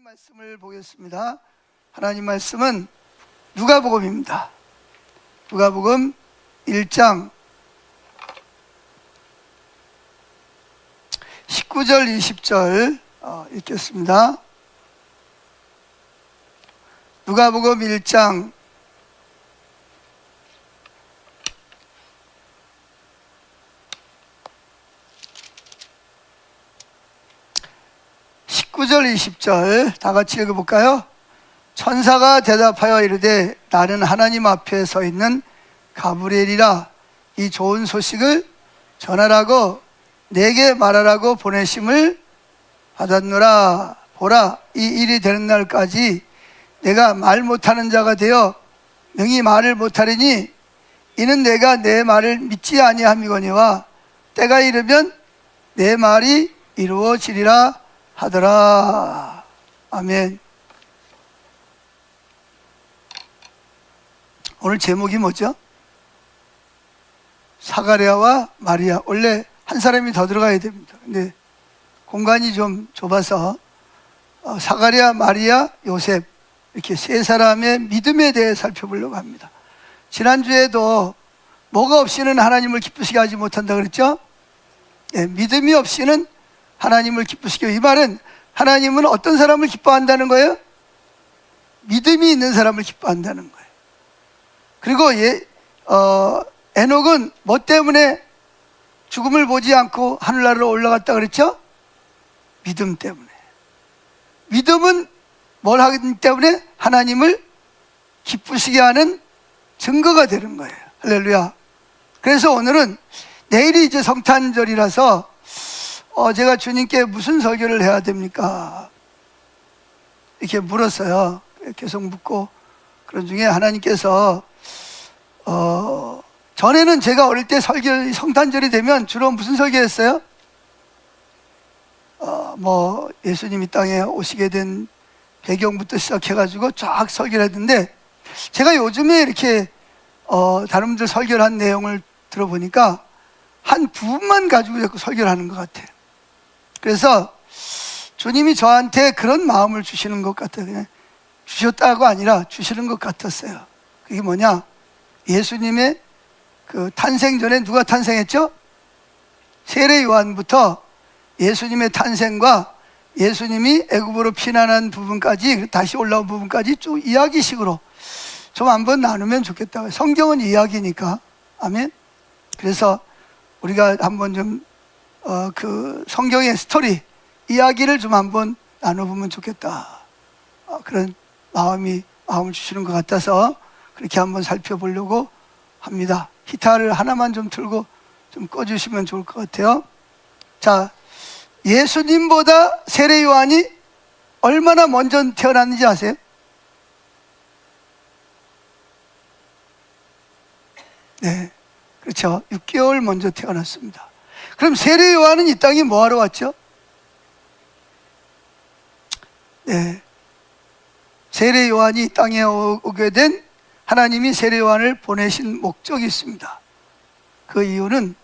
말씀을 보겠습니다. 하나님 말씀은 누가복음입니다. 누가복음 1장 19절 20절 읽겠습니다. 누가복음 1장 19절 20절 다 같이 읽어볼까요? 천사가 대답하여 이르되 나는 하나님 앞에 서 있는 가브리엘이라. 이 좋은 소식을 전하라고 내게 말하라고 보내심을 받았노라. 보라, 이 일이 되는 날까지 내가 말 못하는 자가 되어 능히 말을 못하리니 이는 내가 내 말을 믿지 아니함이거니와 때가 이르면 내 말이 이루어지리라 하더라. 아멘. 오늘 제목이 뭐죠? 사가랴와 마리아. 원래 한 사람이 더 들어가야 됩니다. 근데 공간이 좀 좁아서 사가랴, 마리아, 요셉 이렇게 세 사람의 믿음에 대해 살펴보려고 합니다. 지난주에도 뭐가 없이는 하나님을 기쁘시게 하지 못한다 그랬죠? 네, 믿음이 없이는 하나님을 기쁘시게. 이 말은 하나님은 어떤 사람을 기뻐한다는 거예요? 믿음이 있는 사람을 기뻐한다는 거예요. 그리고 에녹은 뭐 때문에 죽음을 보지 않고 하늘나라로 올라갔다 그랬죠? 믿음 때문에. 믿음은 뭘 하기 때문에? 하나님을 기쁘시게 하는 증거가 되는 거예요. 할렐루야. 그래서 오늘은 내일이 이제 성탄절이라서 제가 주님께 무슨 설교를 해야 됩니까? 이렇게 물었어요. 계속 묻고 그런 중에 하나님께서 전에는 제가 어릴 때 성탄절이 되면 주로 무슨 설교했어요? 뭐 예수님이 땅에 오시게 된 배경부터 시작해가지고 쫙 설교를 했는데, 제가 요즘에 이렇게 다른 분들 설교를 한 내용을 들어보니까 한 부분만 가지고 자꾸 설교를 하는 것 같아요. 그래서 주님이 저한테 그런 마음을 주시는 것 같아요. 그냥 주셨다고 아니라 주시는 것 같았어요. 그게 뭐냐? 예수님의 그 탄생 전에 누가 탄생했죠? 세례 요한부터 예수님의 탄생과 예수님이 애굽으로 피난한 부분까지, 다시 올라온 부분까지 쭉 이야기식으로 좀 한번 나누면 좋겠다고요. 성경은 이야기니까. 아멘. 그래서 우리가 한번 좀 그 성경의 스토리, 이야기를 좀 한번 나눠보면 좋겠다. 그런 마음을 주시는 것 같아서 그렇게 한번 살펴보려고 합니다. 기타를 하나만 좀 틀고 좀 꺼주시면 좋을 것 같아요. 자, 예수님보다 세례 요한이 얼마나 먼저 태어났는지 아세요? 네, 그렇죠. 6개월 먼저 태어났습니다. 그럼 세례 요한은 이 땅에 뭐하러 왔죠? 네, 세례 요한이 이 땅에 오게 된, 하나님이 세례 요한을 보내신 목적이 있습니다. 그 이유는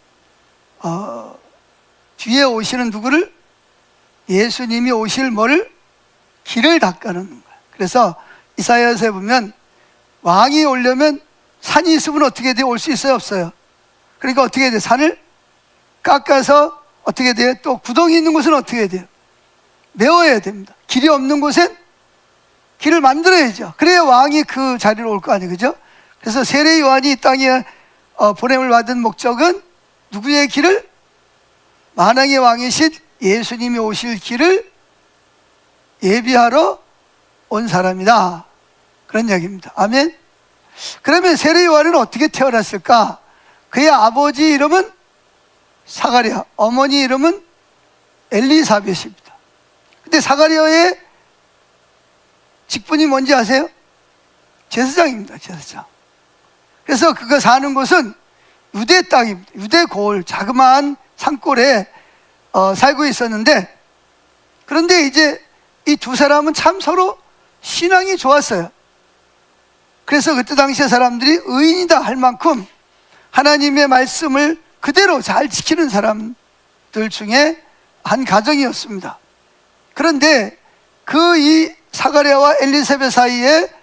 뒤에 오시는 누구를? 예수님이 오실 뭐를? 길을 닦아놓는 거예요. 그래서 이사야서에 보면 왕이 오려면 산이 있으면 어떻게 돼요? 올 수 있어요? 없어요? 그러니까 어떻게 돼요? 산을 깎아서 어떻게 돼요? 또 구덩이 있는 곳은 어떻게 돼요? 메워야 됩니다. 길이 없는 곳엔 길을 만들어야죠. 그래야 왕이 그 자리로 올 거 아니에요, 그죠? 그래서 세례 요한이 이 땅에 보냄을 받은 목적은 누구의 길을? 만왕의 왕이신 예수님이 오실 길을 예비하러 온 사람이다, 그런 얘기입니다. 아멘. 그러면 세례 요한은 어떻게 태어났을까? 그의 아버지 이름은 사가랴, 어머니 이름은 엘리사벳입니다. 근데 사가랴의 직분이 뭔지 아세요? 제사장입니다. 제사장. 그래서 그가 사는 곳은 유대 땅입니다. 유대 고을, 자그마한 산골에 살고 있었는데, 그런데 이제 이 두 사람은 참 서로 신앙이 좋았어요. 그래서 그때 당시에 사람들이 의인이다 할 만큼 하나님의 말씀을 그대로 잘 지키는 사람들 중에 한 가정이었습니다. 그런데 그 이 사가랴와 엘리사벳 사이에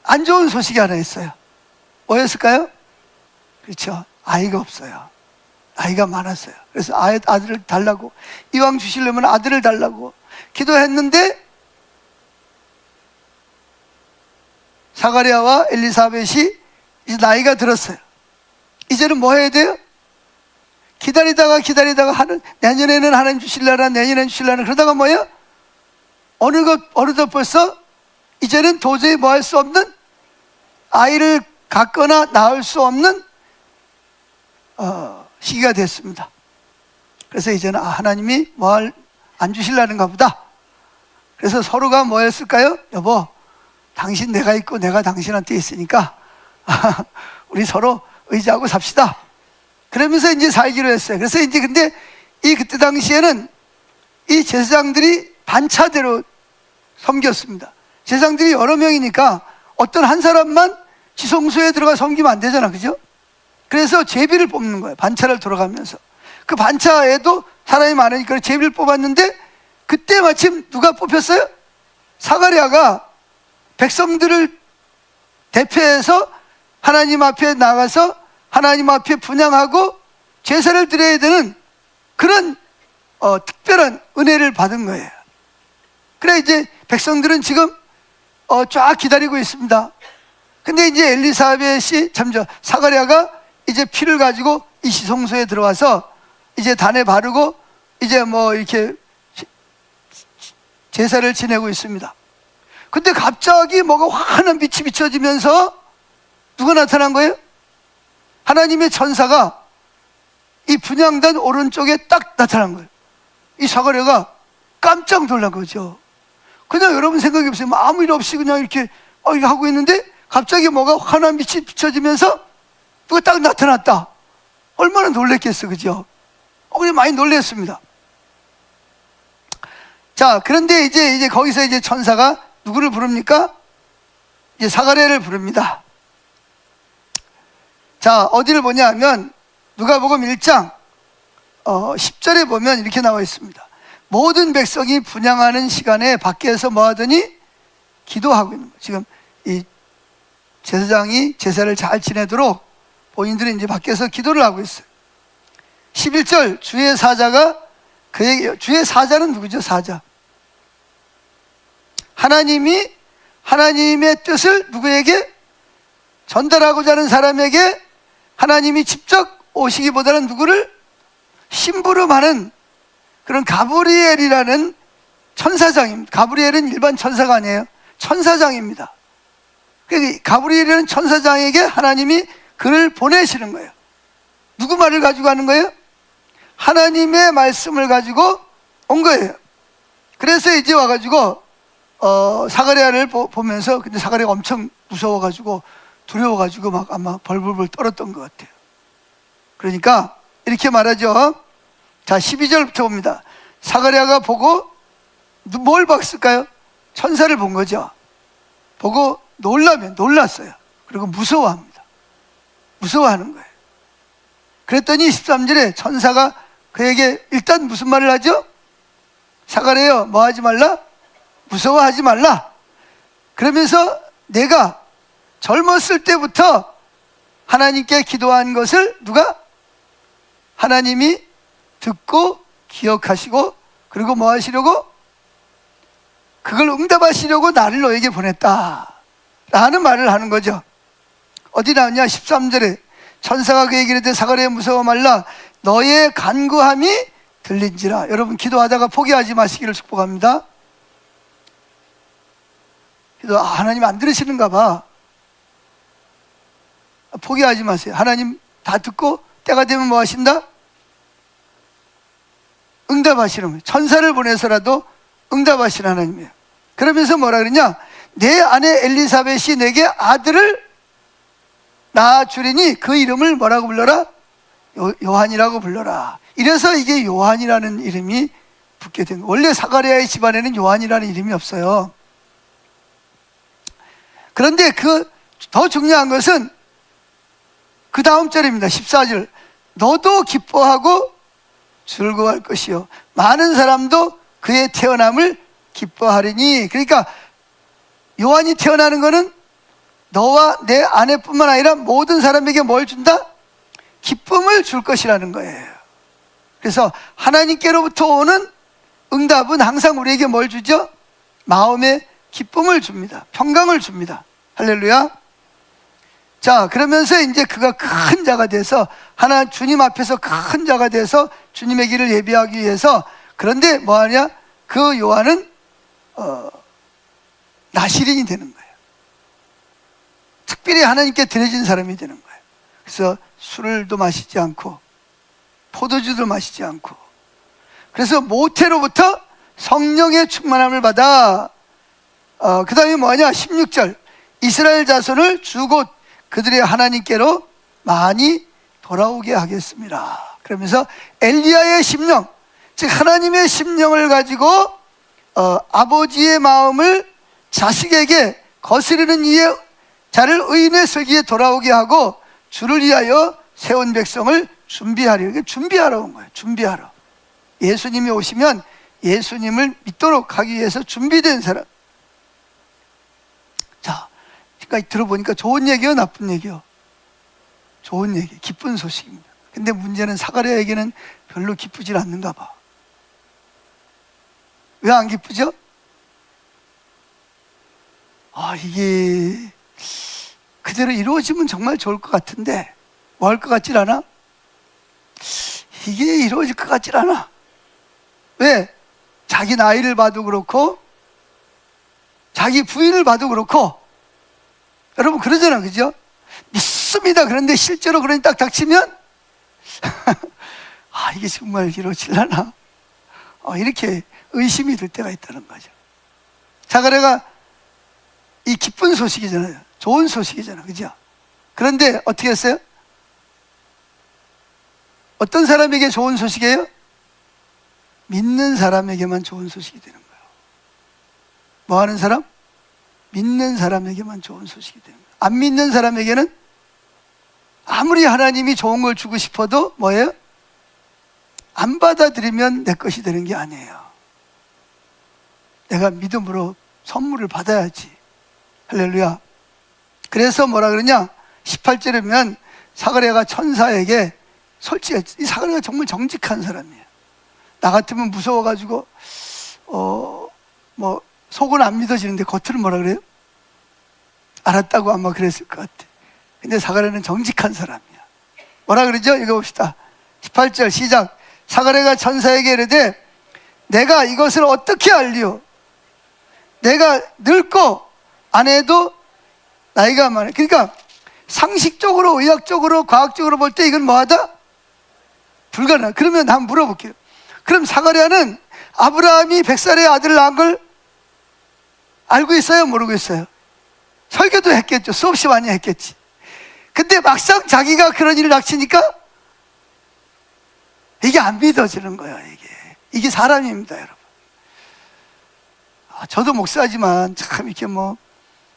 안 좋은 소식이 하나 있어요. 뭐였을까요? 그렇죠. 아이가 없어요. 아이가 많았어요. 그래서 아들을 달라고, 이왕 주시려면 아들을 달라고 기도했는데 사가랴와 엘리사벳이 이제 나이가 들었어요. 이제는 뭐 해야 돼요? 기다리다가 내년에는 하나님 주실라나, 내년에는 주실라나, 그러다가 뭐예요? 어느덧 벌써 이제는 도저히 뭐 할 수 없는, 아이를 갖거나 낳을 수 없는 시기가 됐습니다. 그래서 이제는 하나님이 안 주실라는가 보다. 그래서 서로가 뭐 했을까요? 여보, 당신 내가 있고 내가 당신한테 있으니까 우리 서로 의지하고 삽시다. 그러면서 이제 살기로 했어요. 그래서 이제 근데 그때 당시에는 이 제사장들이 반차대로 섬겼습니다. 제사장들이 여러 명이니까 어떤 한 사람만 지성소에 들어가 섬기면 안 되잖아, 그죠? 그래서 제비를 뽑는 거예요. 반차를 돌아가면서. 그 반차에도 사람이 많으니까 제비를 뽑았는데, 그때 마침 누가 뽑혔어요? 사가랴가 백성들을 대표해서 하나님 앞에 나가서 하나님 앞에 분향하고 제사를 드려야 되는 그런 특별한 은혜를 받은 거예요. 그래 이제 백성들은 지금 쫙 기다리고 있습니다. 근데 이제 사가랴가 이제 피를 가지고 이 지성소에 들어와서 이제 단에 바르고 이제 뭐 이렇게 제사를 지내고 있습니다. 근데 갑자기 뭐가 환한 빛이 비춰지면서 누가 나타난 거예요? 하나님의 천사가 이 분향단 오른쪽에 딱 나타난 거예요. 이 사가랴가 깜짝 놀란 거죠. 그냥 여러분 생각해 보세요. 아무 일 없이 그냥 이렇게 하고 있는데 갑자기 뭐가 환한 빛이 비춰지면서 누가 딱 나타났다. 얼마나 놀랬겠어, 그죠? 그냥 많이 놀랬습니다. 자, 그런데 이제 거기서 이제 천사가 누구를 부릅니까? 이제 사가랴를 부릅니다. 자, 어디를 보냐 하면 누가복음 1장 10절에 보면 이렇게 나와 있습니다. 모든 백성이 분향하는 시간에 밖에서 뭐 하더니 기도하고 있는 거예요. 지금 이 제사장이 제사를 잘 지내도록 본인들은 이제 밖에서 기도를 하고 있어요. 11절 주의 사자가 주의 사자는 누구죠? 사자. 하나님이 하나님의 뜻을 누구에게 전달하고자 하는 사람에게 하나님이 직접 오시기보다는 누구를 심부름하는 그런 가브리엘이라는 천사장입니다. 가브리엘은 일반 천사가 아니에요. 천사장입니다. 가브리엘이라는 천사장에게 하나님이 그를 보내시는 거예요. 누구 말을 가지고 하는 거예요? 하나님의 말씀을 가지고 온 거예요. 그래서 이제 와가지고 사가랴를 보면서, 근데 사가랴가 엄청 무서워가지고 두려워가지고 막 아마 벌벌벌 떨었던 것 같아요. 그러니까 이렇게 말하죠. 자, 12절부터 봅니다. 사가랴가 보고 뭘 봤을까요? 천사를 본 거죠. 보고 놀랐어요. 그리고 무서워합니다. 무서워하는 거예요. 그랬더니 13절에 천사가 그에게 일단 무슨 말을 하죠? 사가랴여, 뭐 하지 말라? 무서워하지 말라. 그러면서 내가 젊었을 때부터 하나님께 기도한 것을 하나님이 듣고 기억하시고, 그리고 뭐 하시려고? 그걸 응답하시려고 나를 너에게 보냈다 라는 말을 하는 거죠. 어디 나오냐? 13절에 천사가 그에게 이르되 사가랴 무서워 말라, 너의 간구함이 들린지라. 여러분 기도하다가 포기하지 마시기를 축복합니다. 하나님 안 들으시는가 봐. 포기하지 마세요. 하나님 다 듣고 때가 되면 뭐 하신다? 응답하시는 거예요. 천사를 보내서라도 응답하시는 하나님이에요. 그러면서 뭐라 그러냐? 내 아내 엘리사벳이 내게 아들을 낳아주리니 그 이름을 뭐라고 불러라? 요한이라고 불러라. 이래서 이게 요한이라는 이름이 붙게 된 거예요. 원래 사가랴의 집안에는 요한이라는 이름이 없어요. 그런데 더 중요한 것은 그 다음 절입니다. 14절. 너도 기뻐하고 즐거워할 것이요 많은 사람도 그의 태어남을 기뻐하리니. 그러니까 요한이 태어나는 거는 너와 내 아내뿐만 아니라 모든 사람에게 뭘 준다? 기쁨을 줄 것이라는 거예요. 그래서 하나님께로부터 오는 응답은 항상 우리에게 뭘 주죠? 마음의 기쁨을 줍니다. 평강을 줍니다. 할렐루야. 자, 그러면서 이제 그가 큰 자가 돼서 주님 앞에서 큰 자가 돼서 주님의 길을 예비하기 위해서, 그런데 뭐하냐? 그 요한은 나시린이 되는 거예요. 특별히 하나님께 드려진 사람이 되는 거예요. 그래서 술도 마시지 않고 포도주도 마시지 않고, 그래서 모태로부터 성령의 충만함을 받아 그 다음에 뭐하냐? 16절, 이스라엘 자손을 주곧 그들의 하나님께로 많이 돌아오게 하겠습니다. 그러면서 엘리야의 심령, 즉 하나님의 심령을 가지고 아버지의 마음을 자식에게 거스르는 이의 자를 의인의 슬기에 돌아오게 하고 주를 위하여 세운 백성을 준비하려. 준비하러 온 거예요. 준비하러. 예수님이 오시면 예수님을 믿도록 하기 위해서 준비된 사람. 자, 그러니까 들어보니까 좋은 얘기요, 나쁜 얘기요? 좋은 얘기, 기쁜 소식입니다. 근데 문제는 사가랴에게는 별로 기쁘질 않는가 봐. 왜 안 기쁘죠? 이게 그대로 이루어지면 정말 좋을 것 같은데 뭐 할 것 같질 않아? 이게 이루어질 것 같질 않아. 왜? 자기 나이를 봐도 그렇고 자기 부인을 봐도 그렇고, 여러분 그러잖아, 그죠? 믿습니다. 그런데 실제로 그러니 딱 닥치면 이게 정말 이루어질라나? 이렇게 의심이 들 때가 있다는 거죠. 사가랴가 이 기쁜 소식이잖아요. 좋은 소식이잖아, 그죠? 그런데 어떻게 했어요? 어떤 사람에게 좋은 소식이에요? 믿는 사람에게만 좋은 소식이 되는 거예요. 뭐 하는 사람? 믿는 사람에게만 좋은 소식이 되는 거예요. 안 믿는 사람에게는 아무리 하나님이 좋은 걸 주고 싶어도 뭐예요? 안 받아들이면 내 것이 되는 게 아니에요. 내가 믿음으로 선물을 받아야지. 할렐루야. 그래서 뭐라 그러냐? 18절에 보면 사가랴가 천사에게, 솔직히 이 사가랴가 정말 정직한 사람이에요. 나 같으면 무서워가지고 뭐 속은 안 믿어지는데 겉으로 뭐라 그래요? 알았다고 아마 그랬을 것 같아. 근데 사가랴는 정직한 사람이야. 뭐라 그러죠? 읽어봅시다. 18절 시작. 사가랴가 천사에게 이르되 내가 이것을 어떻게 알리오? 내가 늙고 아내도 나이가 많아. 그러니까 상식적으로, 의학적으로, 과학적으로 볼 때 이건 뭐하다? 불가능하다. 그러면 한번 물어볼게요. 그럼 사가랴는 아브라함이 100살의 아들을 낳은 걸 알고 있어요? 모르고 있어요? 설교도 했겠죠. 수없이 많이 했겠지. 근데 막상 자기가 그런 일을 닥치니까 이게 안 믿어지는 거예요. 이게 사람입니다, 여러분. 저도 목사지만 참 이렇게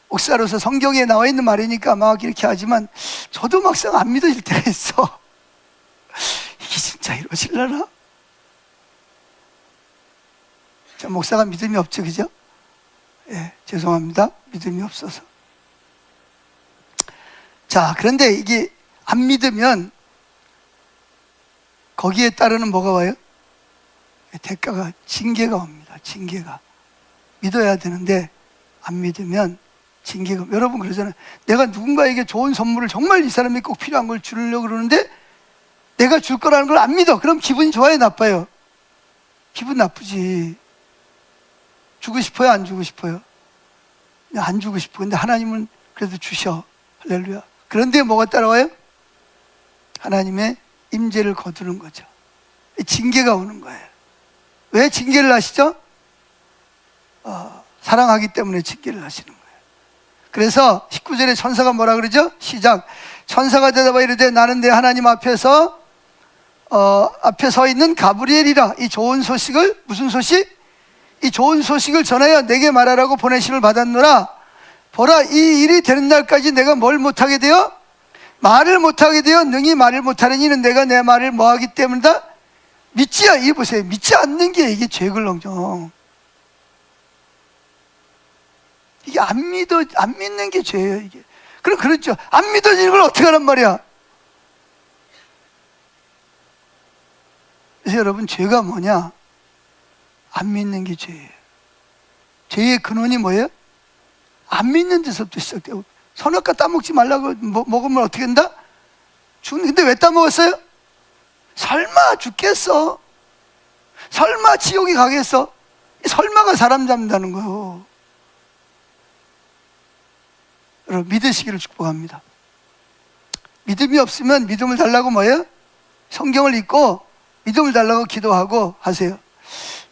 목사로서 성경에 나와 있는 말이니까 막 이렇게 하지만 저도 막상 안 믿어질 때가 있어. 이게 진짜 이루어질려나? 자, 목사가 믿음이 없죠, 그죠? 예, 죄송합니다. 믿음이 없어서. 자, 그런데 이게 안 믿으면 거기에 따르는 뭐가 와요? 대가가, 징계가 옵니다. 징계가. 믿어야 되는데 안 믿으면 징계가. 여러분 그러잖아요. 내가 누군가에게 좋은 선물을, 정말 이 사람이 꼭 필요한 걸 주려고 그러는데 내가 줄 거라는 걸 안 믿어. 그럼 기분이 좋아요, 나빠요? 기분 나쁘지. 주고 싶어요, 안 주고 싶어요? 안 주고 싶어. 근데 하나님은 그래도 주셔. 할렐루야. 그런데 뭐가 따라와요? 하나님의 임재를 거두는 거죠. 징계가 오는 거예요. 왜 징계를 하시죠? 사랑하기 때문에 징계를 하시는 거예요. 그래서 19절에 천사가 뭐라 그러죠? 시작. 천사가 대답하여 이르되 나는 내 하나님 앞에서 앞에 서 있는 가브리엘이라. 이 좋은 소식을, 무슨 소식? 이 좋은 소식을 전하여 내게 말하라고 보내심을 받았노라. 보라, 이 일이 되는 날까지 내가 뭘 못하게 되어? 말을 못하게 되어 능히 말을 못하는 이는 내가 내 말을 뭐하기 때문이다? 이게 보세요. 믿지 않는 게 이게 죄걸렁정. 이게 안 믿는 게 죄예요, 이게. 그럼 그렇죠. 안 믿어지는 걸 어떻게 하란 말이야? 그래서 여러분, 죄가 뭐냐? 안 믿는 게 죄예요. 죄의 근원이 뭐예요? 안 믿는 데서부터 시작되고, 선악과 따먹지 말라고 먹으면 어떻게 된다? 근데 왜 따먹었어요? 설마 죽겠어? 설마 지옥에 가겠어? 설마가 사람 잡는다는 거예요. 여러분, 믿으시기를 축복합니다. 믿음이 없으면 믿음을 달라고 뭐예요? 성경을 읽고 믿음을 달라고 기도하고 하세요.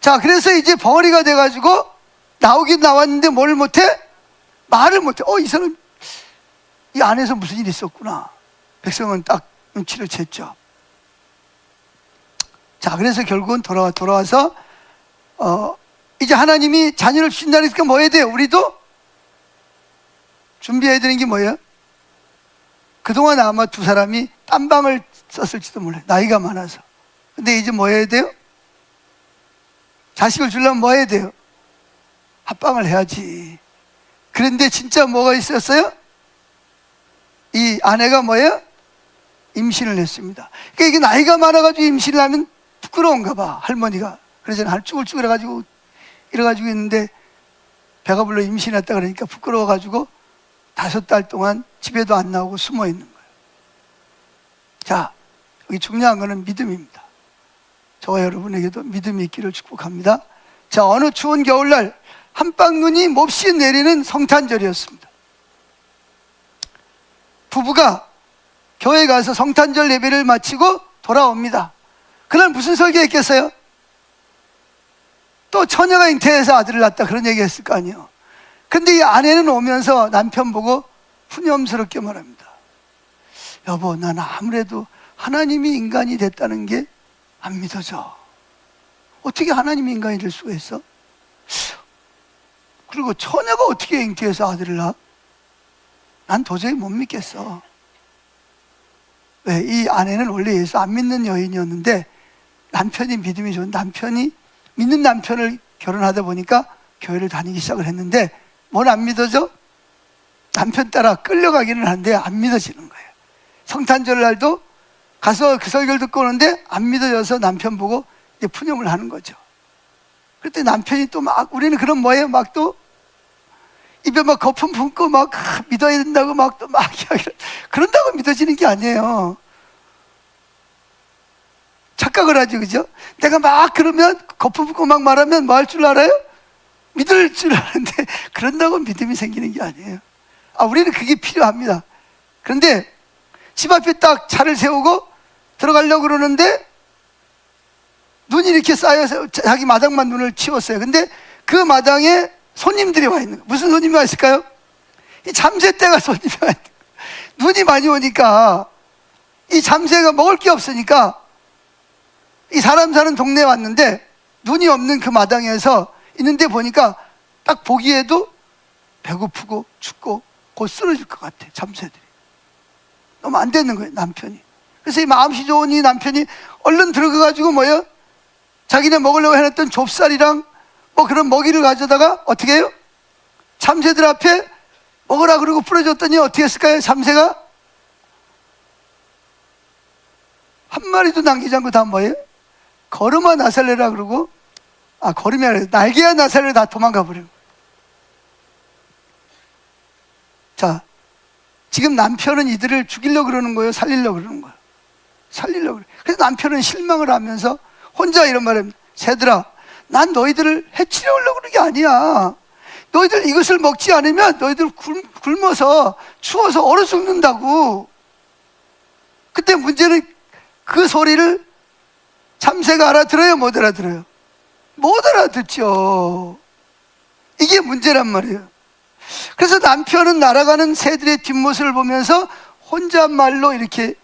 자, 그래서 이제 벙어리가 돼가지고 나오긴 나왔는데 뭘 못해? 말을 못해. 이 사람 이 안에서 무슨 일이 있었구나. 백성은 딱 눈치를 챘죠. 자, 그래서 결국은 돌아와서 이제 하나님이 자녀를 주신다는 게 뭐 해야 돼요? 우리도 준비해야 되는 게 뭐예요? 그동안 아마 두 사람이 딴방을 썼을지도 몰라요. 나이가 많아서. 근데 이제 뭐 해야 돼요? 자식을 주려면 뭐 해야 돼요? 합방을 해야지. 그런데 진짜 뭐가 있었어요? 이 아내가 뭐예요? 임신을 했습니다. 그러니까 이게 나이가 많아가지고 임신을 하면 부끄러운가 봐, 할머니가. 그래서 쭈글쭈글 해가지고 이래가지고 있는데 배가 불러 임신했다 그러니까 부끄러워가지고 5달 동안 집에도 안 나오고 숨어 있는 거예요. 자, 여기 중요한 거는 믿음입니다. 저와 여러분에게도 믿음이 있기를 축복합니다. 자, 어느 추운 겨울날 한방눈이 몹시 내리는 성탄절이었습니다. 부부가 교회 가서 성탄절 예배를 마치고 돌아옵니다. 그날 무슨 설교했겠어요? 또 처녀가 잉태해서 아들을 낳았다, 그런 얘기 했을 거 아니에요. 근데 이 아내는 오면서 남편 보고 푸념스럽게 말합니다. 여보, 난 아무래도 하나님이 인간이 됐다는 게 안 믿어져. 어떻게 하나님이 인간이 될 수가 있어? 그리고 처녀가 어떻게 잉태해서 아들을 낳아? 난 도저히 못 믿겠어. 왜? 이 아내는 원래 예수 안 믿는 여인이었는데 남편이 믿음이 좋은 남편이 믿는 남편을 결혼하다 보니까 교회를 다니기 시작을 했는데 뭘 안 믿어져? 남편 따라 끌려가기는 하는데 안 믿어지는 거예요. 성탄절 날도 가서 그 설교를 듣고 오는데 안 믿어져서 남편 보고 이제 푸념을 하는 거죠. 그때 남편이 또 막, 우리는 그럼 뭐예요? 막 또 입에 막 거품 품고 막 믿어야 된다고 막 또 막 그런다고 믿어지는 게 아니에요. 착각을 하지, 그죠? 내가 막 그러면 거품 품고 막 말하면 뭐 할 줄 알아요? 믿을 줄 아는데 그런다고 믿음이 생기는 게 아니에요. 우리는 그게 필요합니다. 그런데 집 앞에 딱 차를 세우고 들어가려고 그러는데 눈이 이렇게 쌓여서 자기 마당만 눈을 치웠어요. 근데 그 마당에 손님들이 와 있는 거예요. 무슨 손님이 와 있을까요? 이 잠새떼가 손님이 와 있는 거예요. 눈이 많이 오니까 이 잠새가 먹을 게 없으니까 이 사람 사는 동네에 왔는데 눈이 없는 그 마당에서 있는데 보니까 딱 보기에도 배고프고 춥고 곧 쓰러질 것 같아, 잠새들이. 너무 안 되는 거예요, 남편이. 그래서 이 마음씨 좋은 이 남편이 얼른 들어가가지고 뭐예요? 자기네 먹으려고 해놨던 좁쌀이랑 뭐 그런 먹이를 가져다가 어떻게 해요? 잠새들 앞에 먹으라 그러고 뿌려줬더니 어떻게 했을까요? 잠새가 한 마리도 남기지 않고 다 뭐예요? 걸음아 나살래라 그러고, 걸음이 아니라 날개야 나살래, 다 도망가 버려요. 자, 지금 남편은 이들을 죽이려고 그러는 거예요? 살리려고 그러는 거예요? 살리려고 그래요. 그래서 남편은 실망을 하면서 혼자 이런 말을 합니다. 새들아, 난 너희들을 해치려고 그러는 게 아니야. 너희들 이것을 먹지 않으면 너희들 굶어서 추워서 얼어 죽는다고. 그때 문제는 그 소리를 참새가 알아들어요? 못 알아들어요? 못 알아듣죠. 이게 문제란 말이에요. 그래서 남편은 날아가는 새들의 뒷모습을 보면서 혼잣말로 이렇게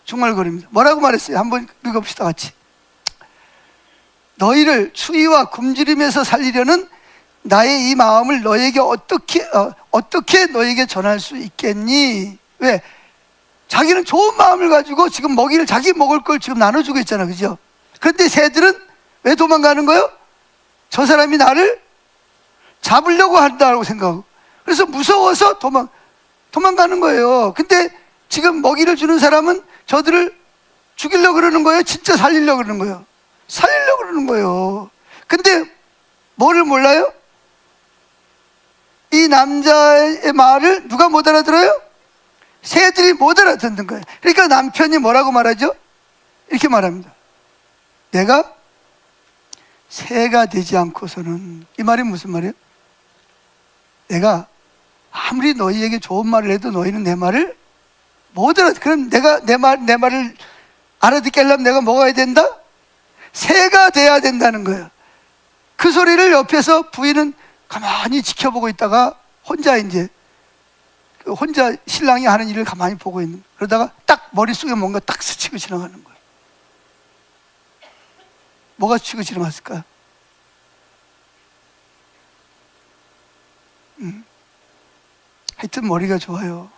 중얼거립니다. 뭐라고 말했어요? 한번 읽어봅시다, 같이. 너희를 추위와 굶주림에서 살리려는 나의 이 마음을 너에게 어떻게 너에게 전할 수 있겠니? 왜? 자기는 좋은 마음을 가지고 지금 먹이를 자기 먹을 걸 지금 나눠주고 있잖아, 그죠? 그런데 새들은 왜 도망가는 거예요? 저 사람이 나를 잡으려고 한다고 생각하고, 그래서 무서워서 도망가는 거예요. 근데 지금 먹이를 주는 사람은 저들을 죽이려고 그러는 거예요? 진짜 살리려고 그러는 거예요? 살리려고 그러는 거예요. 근데 뭐를 몰라요? 이 남자의 말을 누가 못 알아들어요? 새들이 못 알아듣는 거예요. 그러니까 남편이 뭐라고 말하죠? 이렇게 말합니다. 내가 새가 되지 않고서는, 이 말이 무슨 말이에요? 내가 아무리 너희에게 좋은 말을 해도 너희는 내 말을 못 알아듣. 그럼 내가 내 말을 알아듣게 하려면 내가 뭐가 해야 된다? 새가 돼야 된다는 거예요. 그 소리를 옆에서 부인은 가만히 지켜보고 있다가 혼자 신랑이 하는 일을 가만히 보고 있는 거예요. 그러다가 딱 머릿속에 뭔가 딱 스치고 지나가는 거예요. 뭐가 스치고 지나갔을까요? 하여튼 머리가 좋아요.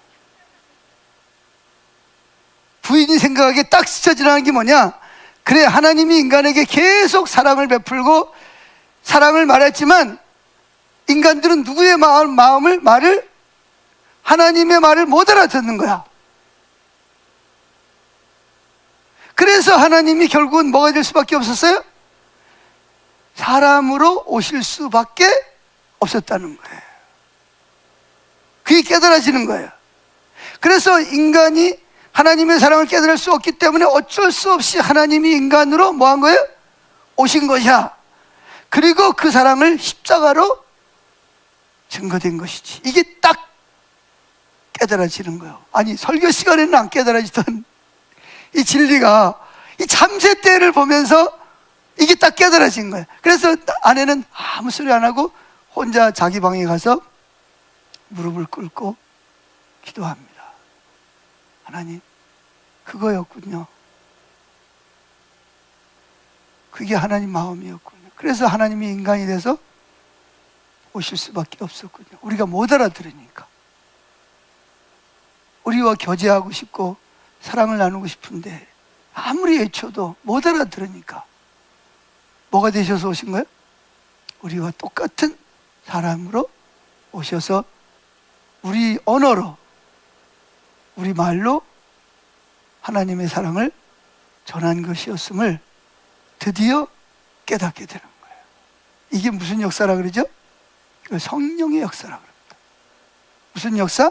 부인이 생각하기에 딱 스쳐 지나간 게 뭐냐? 그래, 하나님이 인간에게 계속 사랑을 베풀고 사랑을 말했지만 인간들은 누구의 말을 하나님의 말을 못 알아듣는 거야. 그래서 하나님이 결국은 뭐가 될 수밖에 없었어요? 사람으로 오실 수밖에 없었다는 거예요. 그게 깨달아지는 거예요. 그래서 인간이 하나님의 사랑을 깨달을 수 없기 때문에 어쩔 수 없이 하나님이 인간으로 뭐 한 거예요? 오신 것이야. 그리고 그 사랑을 십자가로 증거된 것이지. 이게 딱 깨달아지는 거예요. 아니, 설교 시간에는 안 깨달아지던 이 진리가 이 잠새 때를 보면서 이게 딱 깨달아진 거예요. 그래서 아내는 아무 소리 안 하고 혼자 자기 방에 가서 무릎을 꿇고 기도합니다. 하나님, 그거였군요. 그게 하나님 마음이었군요. 그래서 하나님이 인간이 돼서 오실 수밖에 없었군요. 우리가 못 알아들으니까. 우리와 교제하고 싶고 사랑을 나누고 싶은데 아무리 외쳐도 못 알아들으니까 뭐가 되셔서 오신 거예요? 우리와 똑같은 사람으로 오셔서 우리 언어로, 우리 말로 하나님의 사랑을 전한 것이었음을 드디어 깨닫게 되는 거예요. 이게 무슨 역사라 그러죠? 성령의 역사라 그럽니다. 무슨 역사?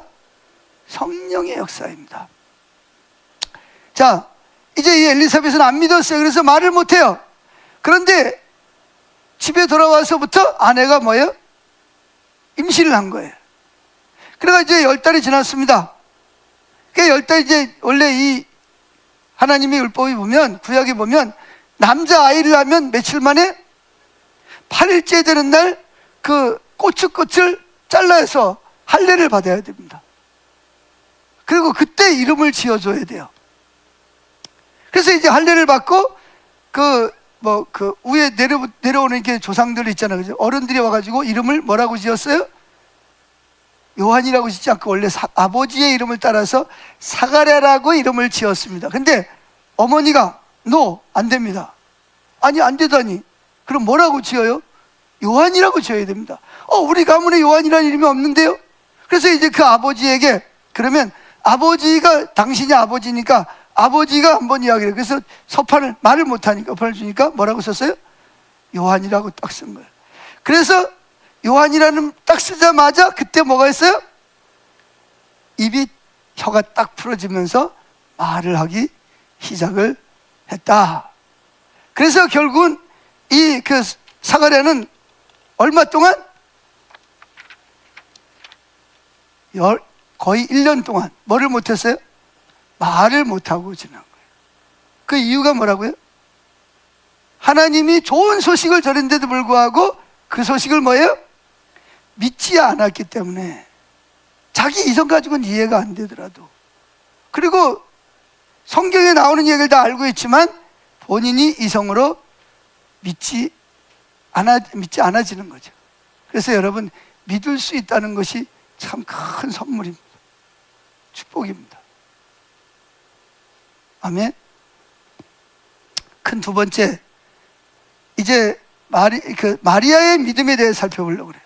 성령의 역사입니다. 자, 이제 이 엘리사벳은 안 믿었어요. 그래서 말을 못해요. 그런데 집에 돌아와서부터 아내가 뭐예요? 임신을 한 거예요. 그래가 이제 10달이 지났습니다. 그 10달 이제 원래 이 하나님의 율법이 보면, 구약에 보면 남자아이를 낳으면 며칠 만에 8일째 되는 날 그 꼬치꽃을 잘라서 할례를 받아야 됩니다. 그리고 그때 이름을 지어줘야 돼요. 그래서 이제 할례를 받고 그 위에 내려오는 게 조상들 있잖아요. 그죠? 어른들이 와가지고 이름을 뭐라고 지었어요? 요한이라고 짓지 않고 원래 아버지의 이름을 따라서 사가랴라고 이름을 지었습니다. 근데 어머니가 no, 안 됩니다. 아니, 안 되다니. 그럼 뭐라고 지어요? 요한이라고 지어야 됩니다. 우리 가문에 요한이라는 이름이 없는데요? 그래서 이제 그 아버지에게, 그러면 아버지가, 당신이 아버지니까 아버지가 한번 이야기를 해요. 그래서 서판을, 말을 못하니까 서판을 주니까 뭐라고 썼어요? 요한이라고 딱 쓴 거예요. 그래서 요한이라는 딱 쓰자마자 그때 뭐가 있어요? 입이, 혀가 딱 풀어지면서 말을 하기 시작을 했다. 그래서 결국은 이 그 사가랴는 얼마 동안? 거의 1년 동안 뭐를 못했어요? 말을 못하고 지난 거예요. 그 이유가 뭐라고요? 하나님이 좋은 소식을 전했는데도 불구하고 그 소식을 뭐예요? 믿지 않았기 때문에. 자기 이성 가지고는 이해가 안 되더라도, 그리고 성경에 나오는 얘기를 다 알고 있지만 본인이 이성으로 믿지 않아지는 거죠. 그래서 여러분, 믿을 수 있다는 것이 참 큰 선물입니다. 축복입니다. 아멘. 큰 두 번째, 이제 마리아의 믿음에 대해 살펴보려고 그래요.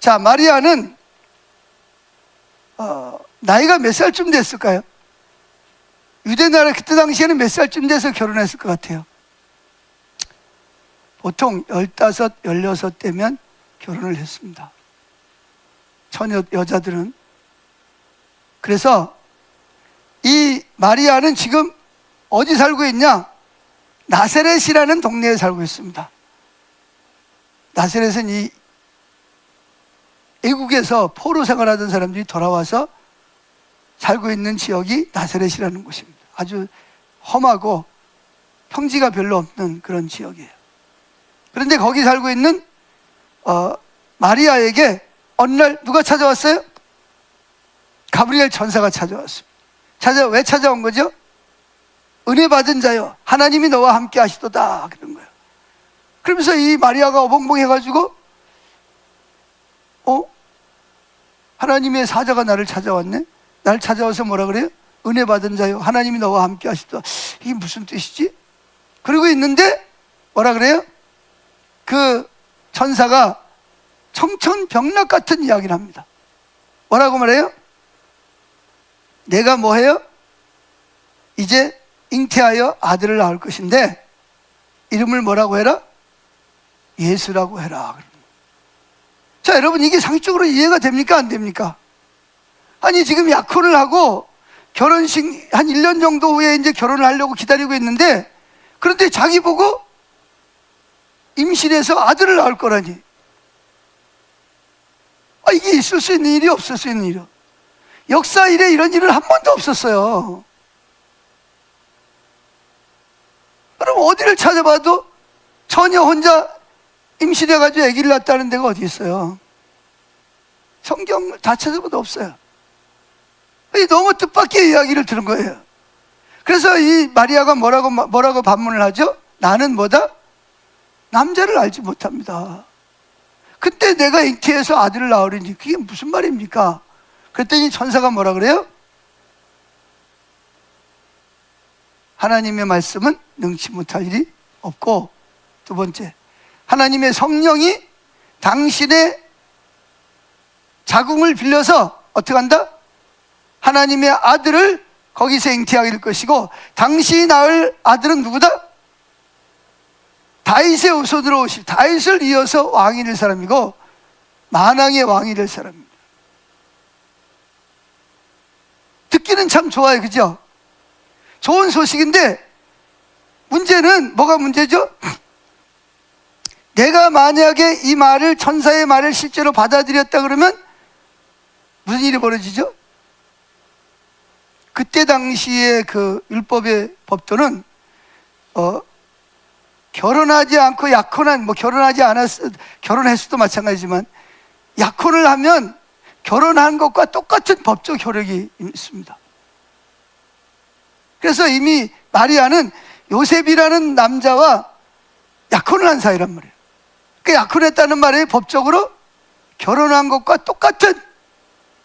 자, 마리아는 나이가 몇 살쯤 됐을까요? 유대 나라 그때 당시에는 몇 살쯤 돼서 결혼했을 것 같아요? 보통 15, 16대면 결혼을 했습니다. 처녀 여자들은. 그래서 이 마리아는 지금 어디 살고 있냐? 나사렛이라는 동네에 살고 있습니다. 나사렛은 이 애국에서 포로 생활하던 사람들이 돌아와서 살고 있는 지역이 나사렛이라는 곳입니다. 아주 험하고 평지가 별로 없는 그런 지역이에요. 그런데 거기 살고 있는 마리아에게 어느 날 누가 찾아왔어요? 가브리엘 천사가 찾아왔습니다. 왜 찾아온 거죠? 은혜 받은 자요, 하나님이 너와 함께 하시도다, 그런 거예요. 그러면서 이 마리아가 어벙벙해가지고 하나님의 사자가 나를 찾아왔네? 나를 찾아와서 뭐라 그래요? 은혜 받은 자요, 하나님이 너와 함께 하시도다. 이게 무슨 뜻이지? 그러고 있는데 뭐라 그래요? 그 천사가 청천벽력 같은 이야기를 합니다. 뭐라고 말해요? 내가 뭐해요? 이제 잉태하여 아들을 낳을 것인데 이름을 뭐라고 해라? 예수라고 해라. 자, 여러분, 이게 상식적으로 이해가 됩니까? 안 됩니까? 아니, 지금 약혼을 하고 결혼식 한 1년 정도 후에 이제 결혼을 하려고 기다리고 있는데, 그런데 자기 보고 임신해서 아들을 낳을 거라니. 이게 있을 수 있는 일이 없을 수 있는 일이요. 역사 이래 이런 일은 한 번도 없었어요. 그럼 어디를 찾아봐도 처녀 혼자 임신해가지고 아기를 낳았다는 데가 어디 있어요? 성경을 다 찾아봐도 없어요. 너무 뜻밖의 이야기를 들은 거예요. 그래서 이 마리아가 뭐라고 반문을 하죠? 나는 뭐다? 남자를 알지 못합니다. 그때 내가 잉태해서 아들을 낳으려니 그게 무슨 말입니까? 그랬더니 천사가 뭐라 그래요? 하나님의 말씀은 능치 못할 일이 없고, 두 번째, 하나님의 성령이 당신의 자궁을 빌려서 어떻게 한다? 하나님의 아들을 거기서 잉태하게 될 것이고, 당신이 낳을 아들은 누구다? 다윗의 후손으로 오실, 다윗을 이어서 왕이 될 사람이고 만왕의 왕이 될 사람입니다. 듣기는 참 좋아요, 그죠? 좋은 소식인데 문제는 뭐가 문제죠? 내가 만약에 이 말을, 천사의 말을 실제로 받아들였다 그러면 무슨 일이 벌어지죠? 그때 당시에 그 율법의 법도는 결혼하지 않고 약혼한, 결혼했어도 마찬가지지만 약혼을 하면 결혼한 것과 똑같은 법적 효력이 있습니다. 그래서 이미 마리아는 요셉이라는 남자와 약혼을 한 사이란 말이에요. 그 약혼했다는 말이 법적으로 결혼한 것과 똑같은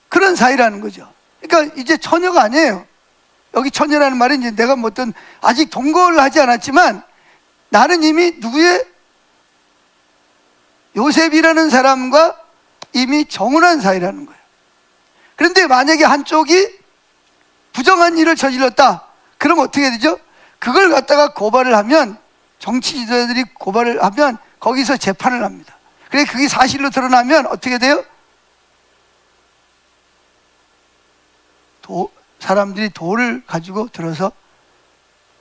그런 사이라는 거죠. 그러니까 이제 처녀가 아니에요. 여기 처녀라는 말은 이제 내가 어떤 아직 동거를 하지 않았지만 나는 이미 누구의? 요셉이라는 사람과 이미 정혼한 사이라는 거예요. 그런데 만약에 한쪽이 부정한 일을 저질렀다, 그럼 어떻게 되죠? 그걸 갖다가 고발을 하면, 정치 지도자들이 고발을 하면 거기서 재판을 합니다. 그래, 그게 사실로 드러나면 어떻게 돼요? 사람들이 돌을 가지고 들어서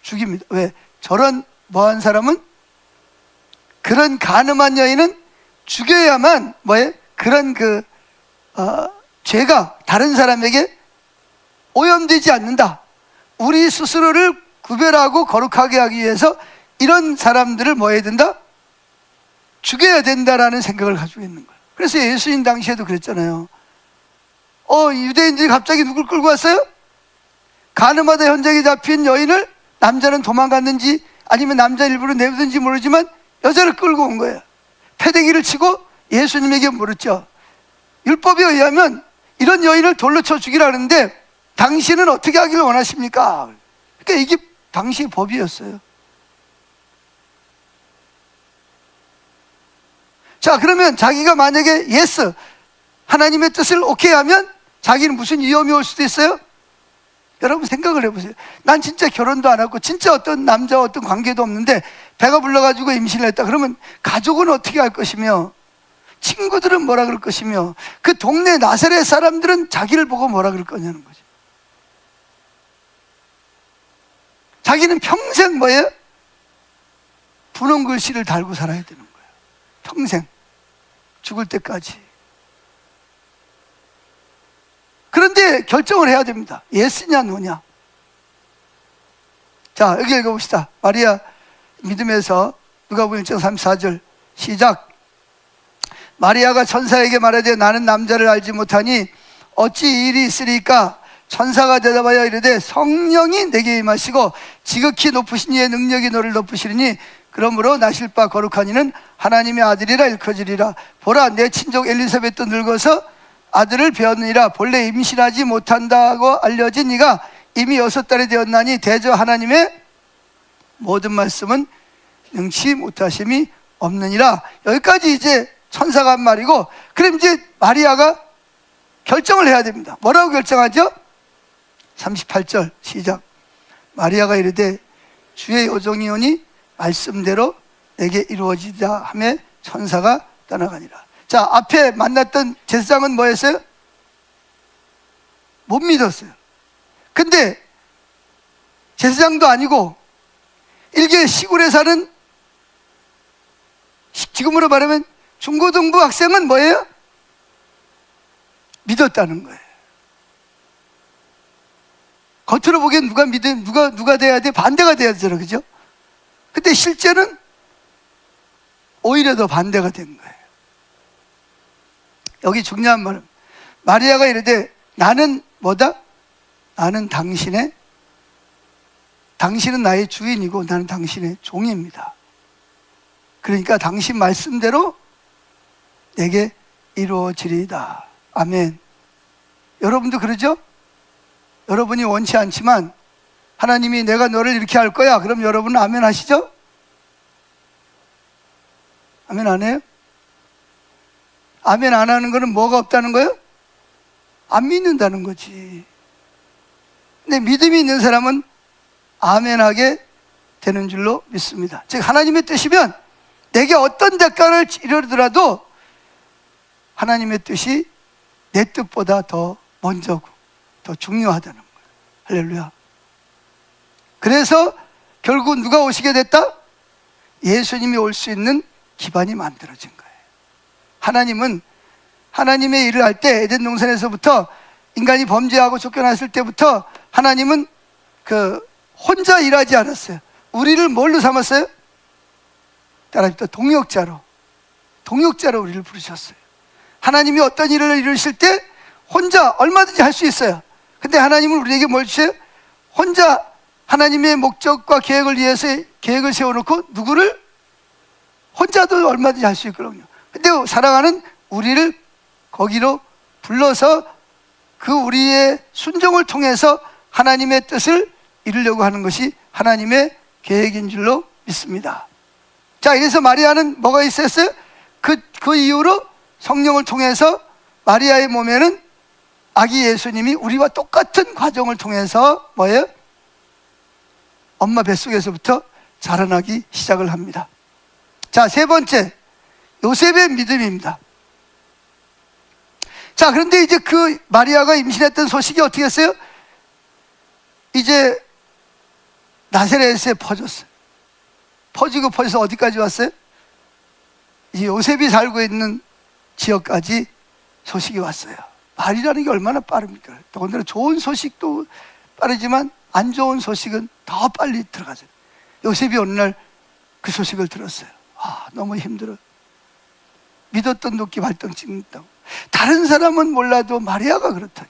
죽입니다. 왜? 저런 뭐한 사람은, 그런 간음한 여인은 죽여야만 뭐예요? 그런 죄가 다른 사람에게 오염되지 않는다. 우리 스스로를 구별하고 거룩하게 하기 위해서 이런 사람들을 뭐 해야 된다? 죽여야 된다라는 생각을 가지고 있는 거예요. 그래서 예수님 당시에도 그랬잖아요. 유대인들이 갑자기 누굴 끌고 왔어요? 간음하다 현장에 잡힌 여인을, 남자는 도망갔는지 아니면 남자 일부러 내버든지 모르지만 여자를 끌고 온 거예요. 패대기를 치고 예수님에게 물었죠. 율법에 의하면 이런 여인을 돌로 쳐 죽이라 그러는데 당신은 어떻게 하기를 원하십니까? 그러니까 이게 당시 법이었어요. 자, 그러면 자기가 만약에 예스, 하나님의 뜻을 오케이 하면 자기는 무슨 위험이 올 수도 있어요? 여러분 생각을 해보세요. 난 진짜 결혼도 안 하고 진짜 어떤 남자와 어떤 관계도 없는데 배가 불러가지고 임신을 했다. 그러면 가족은 어떻게 할 것이며, 친구들은 뭐라 그럴 것이며, 그 동네 나사렛 사람들은 자기를 보고 뭐라 그럴 거냐는 거죠. 자기는 평생 뭐예요? 분홍 글씨를 달고 살아야 되는 거예요. 평생. 죽을 때까지. 그런데 결정을 해야 됩니다. 예스냐 노냐. 자, 여기 읽어봅시다. 마리아 믿음에서 누가복음 1장 34절 시작. 마리아가 천사에게 말하되 나는 남자를 알지 못하니 어찌 이 일이 있으리까? 천사가 대답하여 이르되 성령이 내게 임하시고 지극히 높으신 이의 능력이 너를 덮으시리니 그러므로 나실 바 거룩한 이는 하나님의 아들이라 일컬어지리라. 보라, 내 친족 엘리사벳도 늙어서 아들을 배웠느니라. 본래 임신하지 못한다고 알려진 이가 이미 6달이 되었나니 대저 하나님의 모든 말씀은 능치 못하심이 없느니라. 여기까지 이제 천사가 한 말이고, 그럼 이제 마리아가 결정을 해야 됩니다. 뭐라고 결정하죠? 38절 시작. 마리아가 이르되 주의 여종이오니 말씀대로 내게 이루어지자 하며 천사가 떠나가니라. 자, 앞에 만났던 제사장은 뭐였어요? 못 믿었어요. 근데 제사장도 아니고 일개 시골에 사는, 지금으로 말하면 중고등부 학생은 뭐예요? 믿었다는 거예요. 겉으로 보기엔 누가 돼야 돼? 반대가 돼야 되잖아, 그죠? 근데 실제는 오히려 더 반대가 된 거예요. 여기 중요한 말은 마리아가 이르되 나는 뭐다? 나는 당신은 나의 주인이고 나는 당신의 종입니다. 그러니까 당신 말씀대로 내게 이루어지리이다. 아멘. 여러분도 그러죠? 여러분이 원치 않지만 하나님이 내가 너를 이렇게 할 거야. 그럼 여러분은 아멘 하시죠? 아멘 안 해요? 아멘 안 하는 거는 뭐가 없다는 거예요? 안 믿는다는 거지. 근데 믿음이 있는 사람은 아멘하게 되는 줄로 믿습니다. 즉 하나님의 뜻이면 내게 어떤 대가를 치르더라도 하나님의 뜻이 내 뜻보다 더 먼저고 더 중요하다는 거예요. 할렐루야. 그래서 결국 누가 오시게 됐다? 예수님이 올 수 있는 기반이 만들어진 거예요. 하나님은 하나님의 일을 할 때 에덴 동산에서부터 인간이 범죄하고 쫓겨났을 때부터 하나님은 혼자 일하지 않았어요. 우리를 뭘로 삼았어요? 따라합시다. 동역자로 우리를 부르셨어요. 하나님이 어떤 일을 이루실 때 혼자 얼마든지 할 수 있어요. 근데 하나님은 우리에게 뭘 주세요? 혼자 하나님의 목적과 계획을 위해서 계획을 세워놓고 누구를? 혼자도 얼마든지 할 수 있거든요. 근데 사랑하는 우리를 거기로 불러서 그 우리의 순종을 통해서 하나님의 뜻을 이루려고 하는 것이 하나님의 계획인 줄로 믿습니다. 자, 이래서 마리아는 뭐가 있었어요? 그 이후로 성령을 통해서 마리아의 몸에는 아기 예수님이 우리와 똑같은 과정을 통해서 뭐예요? 엄마 뱃속에서부터 자라나기 시작을 합니다. 자, 세 번째, 요셉의 믿음입니다. 자, 그런데 이제 그 마리아가 임신했던 소식이 어떻게 했어요? 이제 나사렛에 퍼졌어요. 퍼져서 어디까지 왔어요? 이 요셉이 살고 있는 지역까지 소식이 왔어요. 말이라는 게 얼마나 빠릅니까? 더군다나 좋은 소식도 빠르지만 안 좋은 소식은 더 빨리 들어가죠. 요셉이 어느 날 그 소식을 들었어요. 너무 힘들어. 믿었던 도끼 발등 찍는다고. 다른 사람은 몰라도 마리아가 그렇다니.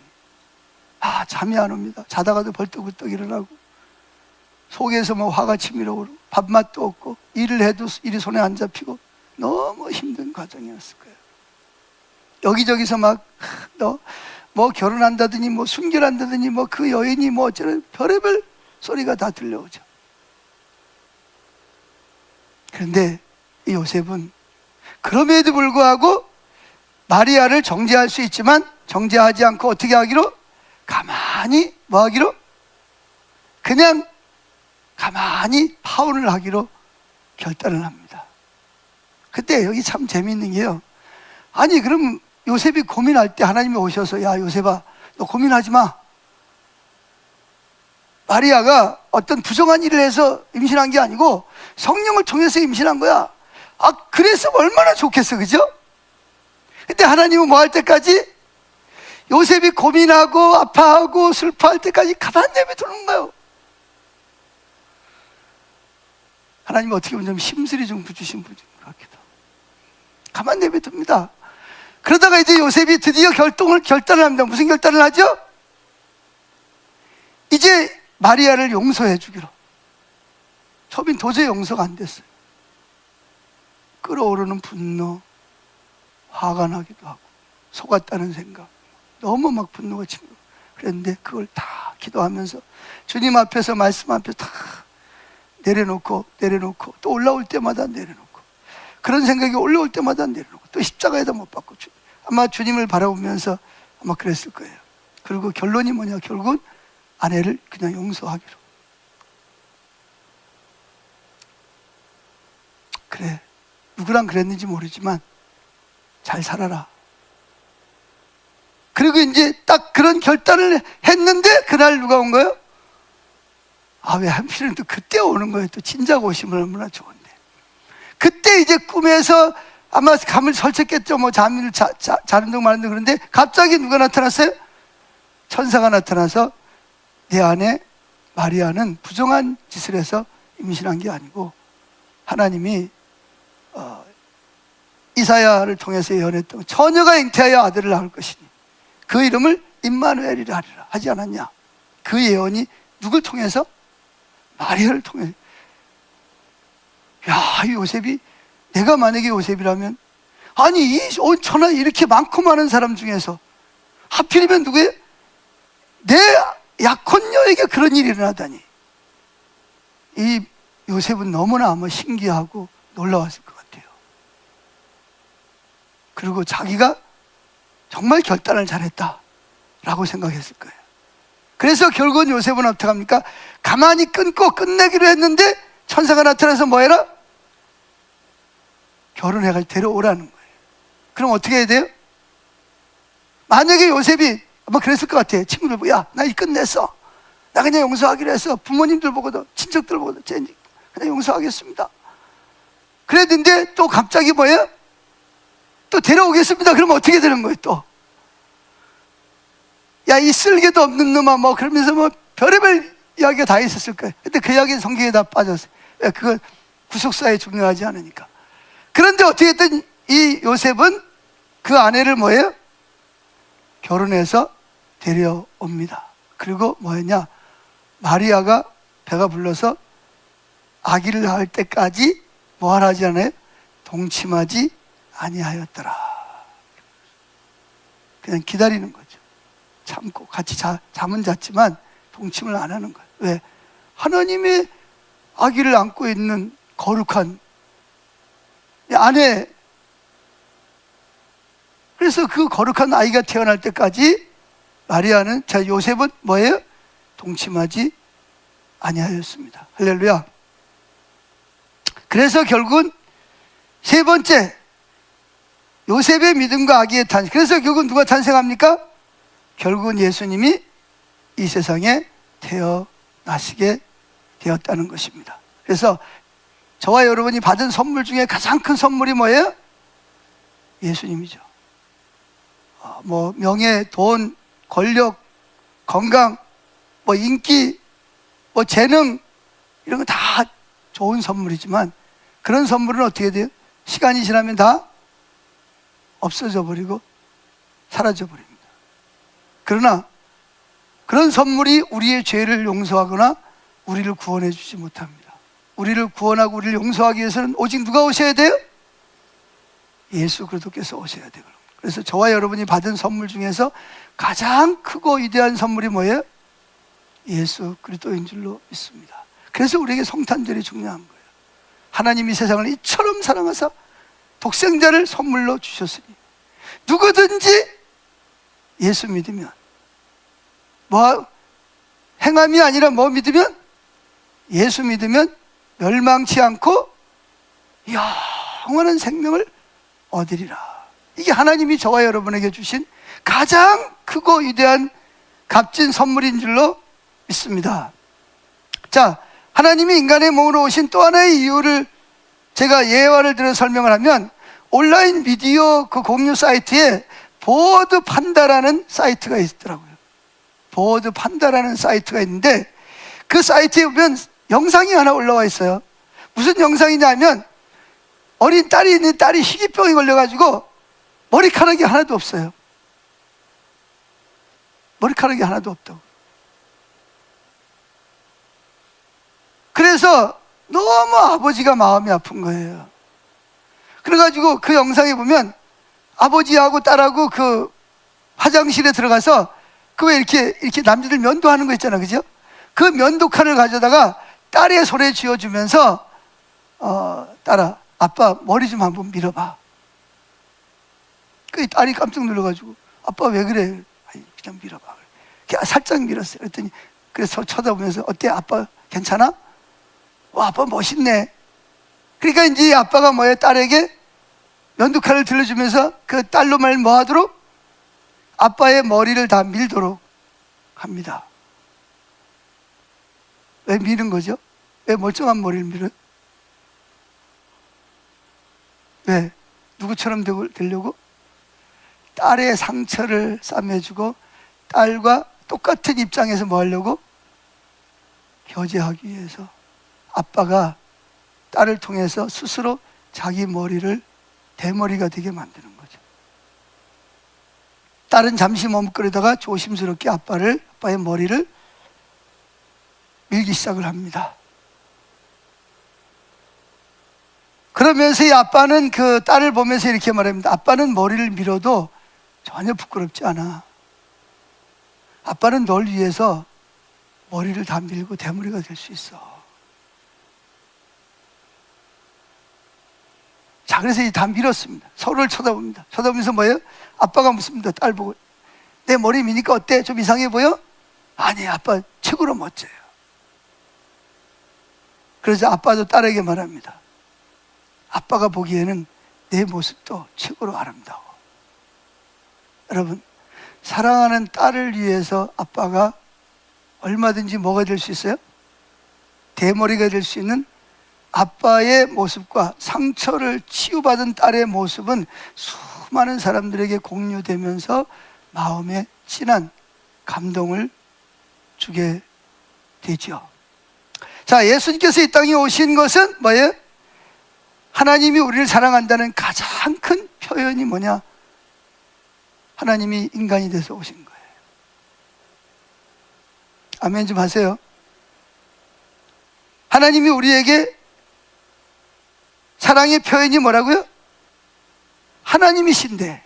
잠이 안 옵니다. 자다가도 벌떡벌떡 일어나고 속에서 화가 치밀어 오르고 밥맛도 없고 일을 해도 일이 손에 안 잡히고 너무 힘든 과정이었을 거예요. 여기저기서 너 뭐 결혼한다더니 뭐 순결한다더니 뭐 그 여인이 뭐 어쩌는 별의별 소리가 다 들려오죠. 그런데 이 요셉은 그럼에도 불구하고 마리아를 정죄할 수 있지만 정죄하지 않고 어떻게 하기로? 가만히 뭐 하기로? 그냥 가만히 파혼을 하기로 결단을 합니다. 그때 여기 참 재미있는 게요, 아니 그럼 요셉이 고민할 때 하나님이 오셔서 야 요셉아 너 고민하지 마, 마리아가 어떤 부정한 일을 해서 임신한 게 아니고 성령을 통해서 임신한 거야. 아 그랬으면 얼마나 좋겠어, 그죠? 근데 하나님은 뭐 할 때까지? 요셉이 고민하고 아파하고 슬퍼할 때까지 가만 내버려두는 거예요. 하나님은 어떻게 보면 좀 심술이 좀 붙이신 분인 것 같기도 하고 가만 내버려둡니다. 그러다가 이제 요셉이 드디어 결단을 합니다. 무슨 결단을 하죠? 이제 마리아를 용서해 주기로. 처음엔 도저히 용서가 안 됐어요. 끓어오르는 분노, 화가 나기도 하고 속았다는 생각, 너무 막 분노가 치밀어. 그랬는데 그걸 다 기도하면서 주님 앞에서 말씀 앞에서 다 내려놓고 또 올라올 때마다 내려놓고, 그런 생각이 올라올 때마다 내려놓고, 또 십자가에다 못 박고 아마 주님을 바라보면서 아마 그랬을 거예요. 그리고 결론이 뭐냐? 결국은 아내를 그냥 용서하기로. 그래, 누구랑 그랬는지 모르지만 잘 살아라. 그리고 이제 딱 그런 결단을 했는데 그날 누가 온 거예요? 아, 왜 하필은 또 그때 오는 거예요? 또 진작 오시면 얼마나 좋은데. 그때 이제 꿈에서 아마 감을 설쳤겠죠. 뭐 잠을 자는 둥 마는 둥. 그런데 갑자기 누가 나타났어요? 천사가 나타나서 내 아내 마리아는 부정한 짓을 해서 임신한 게 아니고 하나님이 이사야를 통해서 예언했던 처녀가 잉태하여 아들을 낳을 것이니 그 이름을 임마누엘이라 하리라 하지 않았냐? 그 예언이 누굴 통해서? 마리아를 통해서. 야, 이 요셉이, 내가 만약에 요셉이라면, 아니 이 온 천하 이렇게 많고 많은 사람 중에서 하필이면 누구예요? 내 약혼녀에게 그런 일이 일어나다니. 이 요셉은 너무나 아마 신기하고 놀라웠을 것 같아요. 그리고 자기가 정말 결단을 잘했다라고 생각했을 거예요. 그래서 결국은 요셉은 어떻게 합니까? 가만히 끊고 끝내기로 했는데 천사가 나타나서 뭐 해라? 결혼해가지고 데려오라는 거예요. 그럼 어떻게 해야 돼요? 만약에 요셉이 아마 그랬을 것 같아요. 친구들 보고, 야, 나 이 끝냈어. 나 그냥 용서하기로 했어. 부모님들 보고도, 친척들 보고도 그냥 용서하겠습니다. 그랬는데 또 갑자기 뭐예요? 또 데려오겠습니다. 그러면 어떻게 되는 거예요, 또? 야, 이 쓸개도 없는 놈아, 뭐, 그러면서 뭐, 별의별 이야기가 다 있었을 거예요. 근데 그 이야기는 성경에 다 빠졌어요. 왜? 그건 구속사에 중요하지 않으니까. 그런데 어떻게든 이 요셉은 그 아내를 뭐예요? 결혼해서 데려옵니다. 그리고 뭐였냐? 마리아가 배가 불러서 아기를 낳을 때까지 뭐 하지 않아요? 동침하지 아니하였더라. 그냥 기다리는 거죠. 참고 같이 잠은 잤지만 동침을 안 하는 거예요. 왜? 하나님의 아기를 안고 있는 거룩한 아내. 그래서 그 거룩한 아이가 태어날 때까지 마리아는, 요셉은 뭐예요? 동침하지 아니하였습니다. 할렐루야. 그래서 결국은 세 번째, 요셉의 믿음과 아기의 탄생. 그래서 결국은 누가 탄생합니까? 결국은 예수님이 이 세상에 태어나시게 되었다는 것입니다. 그래서 저와 여러분이 받은 선물 중에 가장 큰 선물이 뭐예요? 예수님이죠. 뭐 명예, 돈, 권력, 건강, 뭐 인기, 뭐 재능, 이런 거 다 좋은 선물이지만 그런 선물은 어떻게 돼요? 시간이 지나면 다 없어져 버리고 사라져 버립니다. 그러나 그런 선물이 우리의 죄를 용서하거나 우리를 구원해 주지 못합니다. 우리를 구원하고 우리를 용서하기 위해서는 오직 누가 오셔야 돼요? 예수 그리스도께서 오셔야 돼요. 그래서 저와 여러분이 받은 선물 중에서 가장 크고 위대한 선물이 뭐예요? 예수 그리스도인 줄로 믿습니다. 그래서 우리에게 성탄절이 중요한 거예요. 하나님이 세상을 이처럼 사랑하사 독생자를 선물로 주셨으니 누구든지 예수 믿으면, 뭐 행함이 아니라 뭐 믿으면, 예수 믿으면 멸망치 않고 영원한 생명을 얻으리라. 이게 하나님이 저와 여러분에게 주신 가장 크고 위대한 값진 선물인 줄로 믿습니다. 자, 하나님이 인간의 몸으로 오신 또 하나의 이유를 제가 예화를 들어 설명을 하면, 온라인 미디어 그 공유 사이트에 보드 판다라는 사이트가 있더라고요. 보드 판다라는 사이트가 있는데, 그 사이트에 보면 영상이 하나 올라와 있어요. 무슨 영상이냐면, 어린 딸이 있는 딸이 희귀병이 걸려가지고 머리카락이 하나도 없어요. 머리카락이 하나도 없다고. 그래서 너무 아버지가 마음이 아픈 거예요. 그래가지고 그 영상에 보면 아버지하고 딸하고 그 화장실에 들어가서 그 왜 이렇게 남자들 면도하는 거 있잖아, 그죠? 그 면도칼을 가져다가 딸의 손에 쥐어주면서 딸아, 아빠 머리 좀 한번 밀어봐. 그 딸이 깜짝 놀라가지고 아빠 왜 그래? 아니, 그냥 밀어봐. 살짝 밀었어요. 그랬더니 그래서 쳐다보면서 어때? 아빠 괜찮아? 와, 아빠 멋있네. 그러니까 이제 아빠가 뭐예요? 딸에게 면도칼을 들려주면서 그 딸로 말 뭐 하도록? 아빠의 머리를 다 밀도록 합니다. 왜 미는 거죠? 왜 멀쩡한 머리를 밀어요? 왜? 누구처럼 되려고? 딸의 상처를 싸매주고 딸과 똑같은 입장에서 뭐 하려고? 교제하기 위해서. 아빠가 딸을 통해서 스스로 자기 머리를 대머리가 되게 만드는 거죠. 딸은 잠시 머뭇거리다가 조심스럽게 아빠의 머리를 밀기 시작을 합니다. 그러면서 이 아빠는 그 딸을 보면서 이렇게 말합니다. 아빠는 머리를 밀어도 전혀 부끄럽지 않아. 아빠는 널 위해서 머리를 다 밀고 대머리가 될 수 있어. 자, 그래서 다 밀었습니다. 서로를 쳐다봅니다. 쳐다보면서 뭐예요? 아빠가 묻습니다. 딸 보고. 내 머리 미니까 어때? 좀 이상해 보여? 아니, 아빠 최고로 멋져요. 그래서 아빠도 딸에게 말합니다. 아빠가 보기에는 내 모습도 최고로 아름다워. 여러분, 사랑하는 딸을 위해서 아빠가 얼마든지 뭐가 될 수 있어요? 대머리가 될 수 있는 아빠의 모습과 상처를 치유받은 딸의 모습은 수많은 사람들에게 공유되면서 마음에 진한 감동을 주게 되죠. 자, 예수님께서 이 땅에 오신 것은 뭐예요? 하나님이 우리를 사랑한다는 가장 큰 표현이 뭐냐? 하나님이 인간이 돼서 오신 거예요. 아멘 좀 하세요. 하나님이 우리에게 사랑의 표현이 뭐라고요? 하나님이신데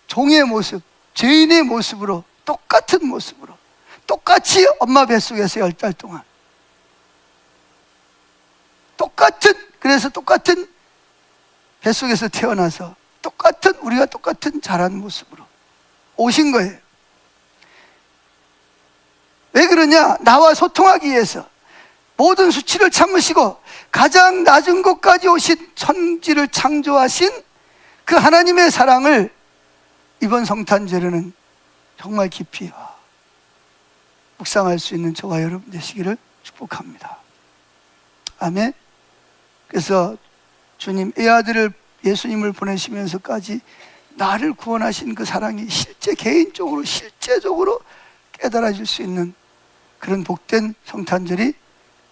종의 모습, 죄인의 모습으로, 똑같은 모습으로, 똑같이 엄마 뱃속에서 10달 동안 그래서 똑같은 뱃속에서 태어나서 우리가 똑같은 자란 모습으로 오신 거예요. 왜 그러냐? 나와 소통하기 위해서 모든 수치를 참으시고 가장 낮은 곳까지 오신 천지를 창조하신 그 하나님의 사랑을 이번 성탄절에는 정말 깊이 묵상할 수 있는 저와 여러분 되시기를 축복합니다. 아멘. 그래서 주님, 애아들을 예수님을 보내시면서까지 나를 구원하신 그 사랑이 개인적으로 실제적으로 깨달아질 수 있는 그런 복된 성탄절이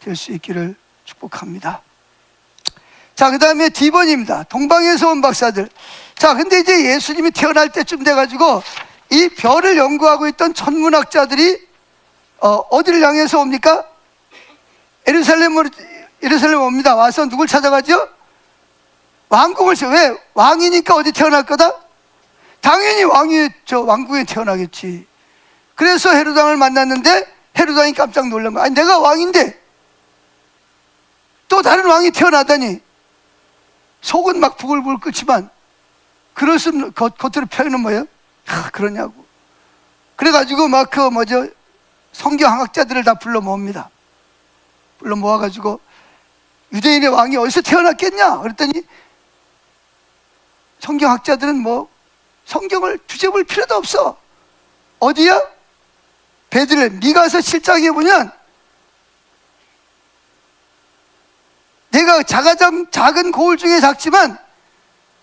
될 수 있기를 축복합니다. 자, 그 다음에 D번입니다. 동방에서 온 박사들. 자, 근데 이제 예수님이 태어날 때쯤 돼가지고 이 별을 연구하고 있던 천문학자들이 어디를 향해서 옵니까? 예루살렘 옵니다. 와서 누굴 찾아가죠? 왕궁을 왜? 왕이니까 어디 태어날 거다? 당연히 왕궁에 태어나겠지. 그래서 헤로당을 만났는데 헤로당이 깜짝 놀란 거야. 아니, 내가 왕인데 또 다른 왕이 태어나다니. 속은 막 부글부글 끓지만 그것은 겉으로 표현은 뭐예요? 그러냐고. 그래가지고 막 성경학자들을 다 불러 모읍니다. 불러 모아가지고 유대인의 왕이 어디서 태어났겠냐? 그랬더니 성경학자들은 뭐 성경을 뒤져볼 필요도 없어. 어디야? 베들레헴. 미가서 7장에 보면 내가 작은 고을 중에 작지만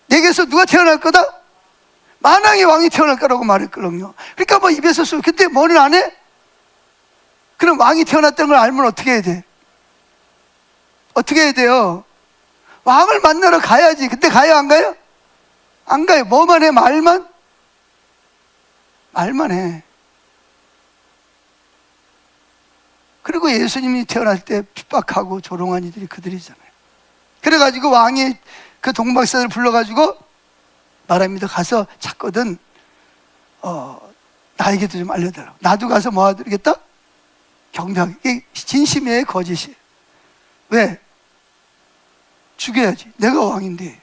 내게서 누가 태어날 거다? 만왕의 왕이 태어날 거라고 말했거든요. 그러니까 뭐 입에서 쏘. 근데 뭐는 안 해? 그럼 왕이 태어났다는 걸 알면 어떻게 해야 돼? 어떻게 해야 돼요? 왕을 만나러 가야지. 근데 가요, 안 가요? 안 가요. 뭐만 해? 말만 해. 그리고 예수님이 태어날 때 핍박하고 조롱한 이들이 그들이잖아요. 그래가지고 왕이 그 동방박사를 불러가지고 말합니다. 가서 찾거든 나에게도 좀 알려달라고. 나도 가서 뭐 하겠다? 경배하게. 이게 진심이에요, 거짓이에요? 왜? 죽여야지. 내가 왕인데.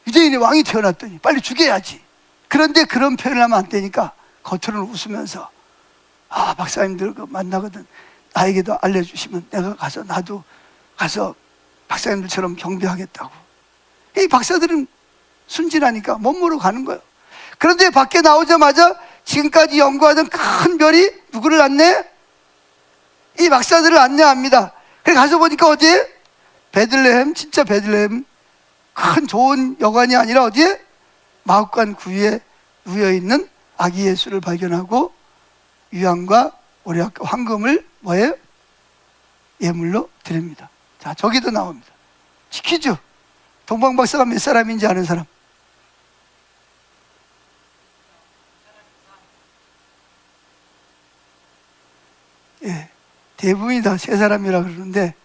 유대인의 왕이 태어났더니 빨리 죽여야지. 그런데 그런 표현을 하면 안 되니까 겉으로는 웃으면서 박사님들 만나거든. 나에게도 알려주시면 내가 가서 나도 가서 박사님들처럼 경배하겠다고. 이 박사들은 순진하니까 몸으로 가는 거예요. 그런데 밖에 나오자마자 지금까지 연구하던 큰 별이 누구를 안내? 이 박사들을 안내합니다. 그래 가서 보니까 어디에? 베들레헴, 진짜 베들레헴. 큰 좋은 여관이 아니라 어디에? 마흑관 구유에 누워있는 아기 예수를 발견하고 유향과 오략과 황금을 뭐예요? 예물로 드립니다. 자, 저기도 나옵니다. 퀴즈. 동방박사가 몇 사람인지 아는 사람? 예, 대부분이 다 세 사람이라 그러는데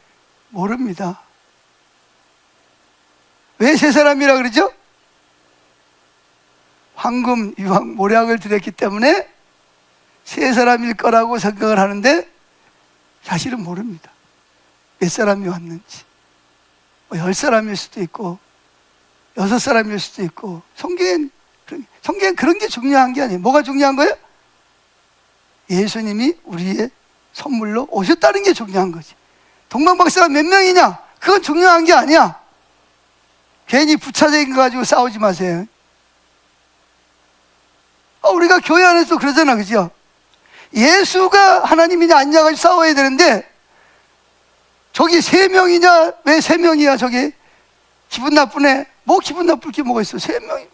모릅니다. 왜 세 사람이라 그러죠? 황금, 유황, 모략을 드렸기 때문에 세 사람일 거라고 생각을 하는데 사실은 모릅니다. 몇 사람이 왔는지. 10사람일 수도 있고 6사람일 수도 있고. 성경엔 그런 게 중요한 게 아니에요. 뭐가 중요한 거예요? 예수님이 우리의 선물로 오셨다는 게 중요한 거지. 동방박사가 몇 명이냐? 그건 중요한 게 아니야. 괜히 부차적인 거 가지고 싸우지 마세요. 우리가 교회 안에서 그러잖아, 그죠? 예수가 하나님이냐 아니냐 가지고 싸워야 되는데 저기 3명이냐? 왜 3명이야 저기? 기분 나쁘네. 뭐 기분 나쁠 게 뭐가 있어? 3명이라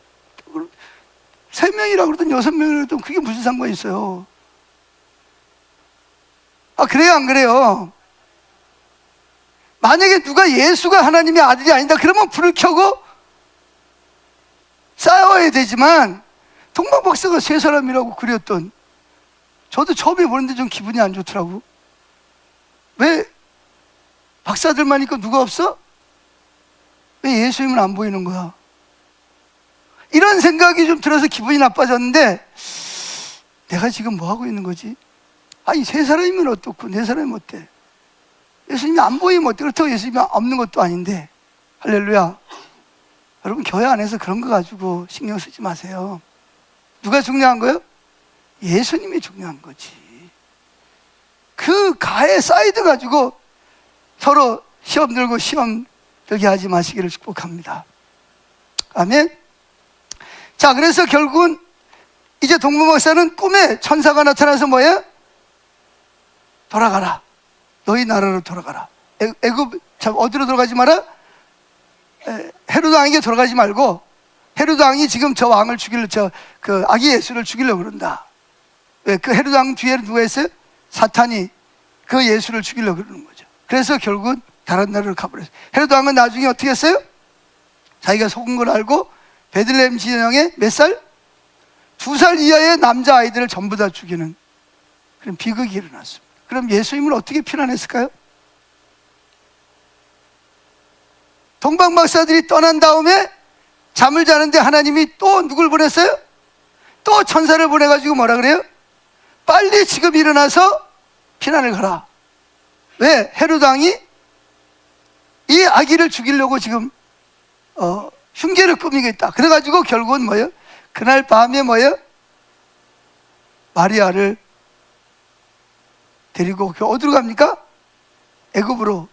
그러든 6명이라 그러든 그게 무슨 상관이 있어요? 그래요, 안 그래요? 만약에 누가 예수가 하나님의 아들이 아니다 그러면 불을 켜고 싸워야 되지만 동방박사가 3사람이라고 그렸던, 저도 처음에 보는데 좀 기분이 안 좋더라고. 왜 박사들만 있고 누가 없어? 왜 예수님은 안 보이는 거야? 이런 생각이 좀 들어서 기분이 나빠졌는데 내가 지금 뭐 하고 있는 거지? 아니 3사람이면 어떻고 4사람이면 어때? 예수님이 안 보이면 어때? 그렇다고 예수님이 없는 것도 아닌데. 할렐루야. 여러분 교회 안에서 그런 거 가지고 신경 쓰지 마세요. 누가 중요한 거예요? 예수님이 중요한 거지. 그 가해 사이드 가지고 서로 시험 들고 시험 들게 하지 마시기를 축복합니다. 아멘. 자, 그래서 결국은 이제 동방박사는 꿈에 천사가 나타나서 뭐예요? 돌아가라. 너희 나라로 돌아가라. 애굽 어디로 돌아가지 마라? 헤로드 왕에게 돌아가지 말고, 헤로드 왕이 지금 저 왕을 그 아기 예수를 죽이려고 그런다. 왜? 그 헤로드 왕 뒤에 누가 있어요? 사탄이 그 예수를 죽이려고 그러는 거죠. 그래서 결국은 다른 나라로 가버렸어요. 헤로드 왕은 나중에 어떻게 했어요? 자기가 속은 걸 알고 베들레헴 진영에 몇 살? 2살 이하의 남자아이들을 전부 다 죽이는 그런 비극이 일어났습니다. 그럼 예수님을 어떻게 피난했을까요? 동방박사들이 떠난 다음에 잠을 자는데 하나님이 또 누굴 보냈어요? 또 천사를 보내가지고 뭐라 그래요? 빨리 지금 일어나서 피난을 가라. 왜? 헤로드 왕이 이 아기를 죽이려고 지금 흉계를 꾸미겠다. 그래가지고 결국은 뭐예요? 그날 밤에 뭐예요? 마리아를 데리고 어디로 갑니까? 애굽으로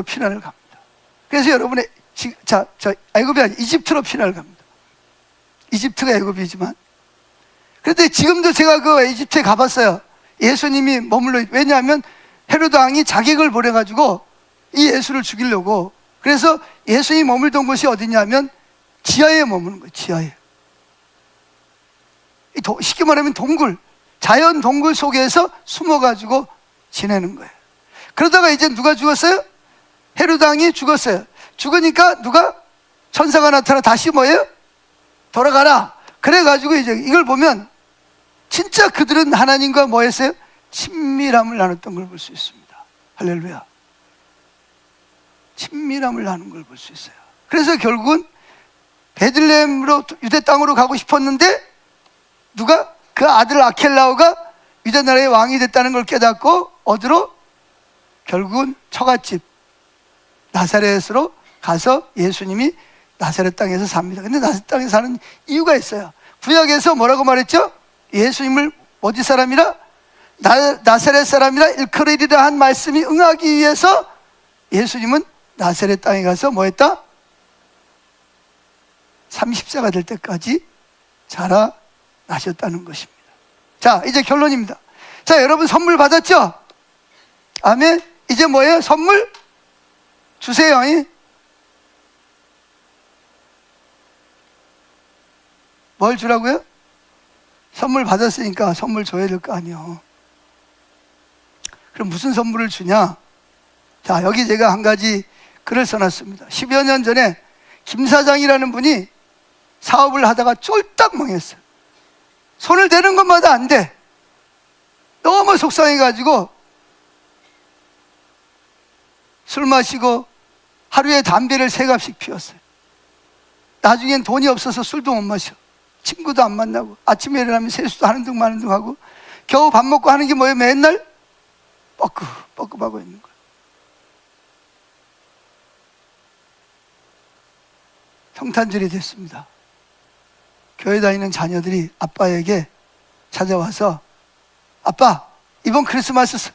피난을 갑니다. 그래서 여러분의 애굽이 아니라 이집트로 피난을 갑니다. 이집트가 애굽이지만, 그런데 지금도 제가 그 이집트에 가봤어요. 예수님이 머물러, 왜냐하면 헤로드 왕이 자객을 보내가지고 이 예수를 죽이려고. 그래서 예수님이 머물던 곳이 어디냐면 지하에 머무는 거예요. 지하에. 쉽게 말하면 동굴, 자연 동굴 속에서 숨어가지고 지내는 거예요. 그러다가 이제 누가 죽었어요? 헤로드 왕이 죽었어요. 죽으니까 누가? 천사가 나타나 다시 뭐예요? 돌아가라. 그래가지고 이제 이걸 보면 진짜 그들은 하나님과 뭐 했어요? 친밀함을 나눴던 걸 볼 수 있습니다. 할렐루야. 친밀함을 나눈 걸 볼 수 있어요. 그래서 결국은 베들레헴으로 유대 땅으로 가고 싶었는데 누가? 그 아들 아켈라오가 유대 나라의 왕이 됐다는 걸 깨닫고 어디로? 결국은 처갓집 나사렛으로 가서 예수님이 나사렛 땅에서 삽니다. 근데 나사렛 땅에 사는 이유가 있어요. 구약에서 뭐라고 말했죠? 예수님을 어디 사람이라? 나사렛 사람이라 일컬으리라 한 말씀이 응하기 위해서 예수님은 나사렛 땅에 가서 뭐 했다? 30세가 될 때까지 자라나셨다는 것입니다. 자, 이제 결론입니다. 자, 여러분 선물 받았죠? 아멘. 이제 뭐예요? 선물 주세요. 뭘 주라고요? 선물 받았으니까 선물 줘야 될 거 아니에요. 그럼 무슨 선물을 주냐? 자, 여기 제가 한 가지 글을 써놨습니다. 10여 년 전에 김 사장이라는 분이 사업을 하다가 쫄딱 망했어요. 손을 대는 것마다 안 돼. 너무 속상해가지고 술 마시고 하루에 담배를 3갑씩 피웠어요. 나중엔 돈이 없어서 술도 못 마셔. 친구도 안 만나고 아침에 일어나면 세수도 하는 둥 마는 둥 하고 겨우 밥 먹고 하는 게 뭐예요? 맨날 뻐끔뻐끔하고 있는 거예요. 성탄절이 됐습니다. 교회 다니는 자녀들이 아빠에게 찾아와서 아빠, 이번 크리스마스에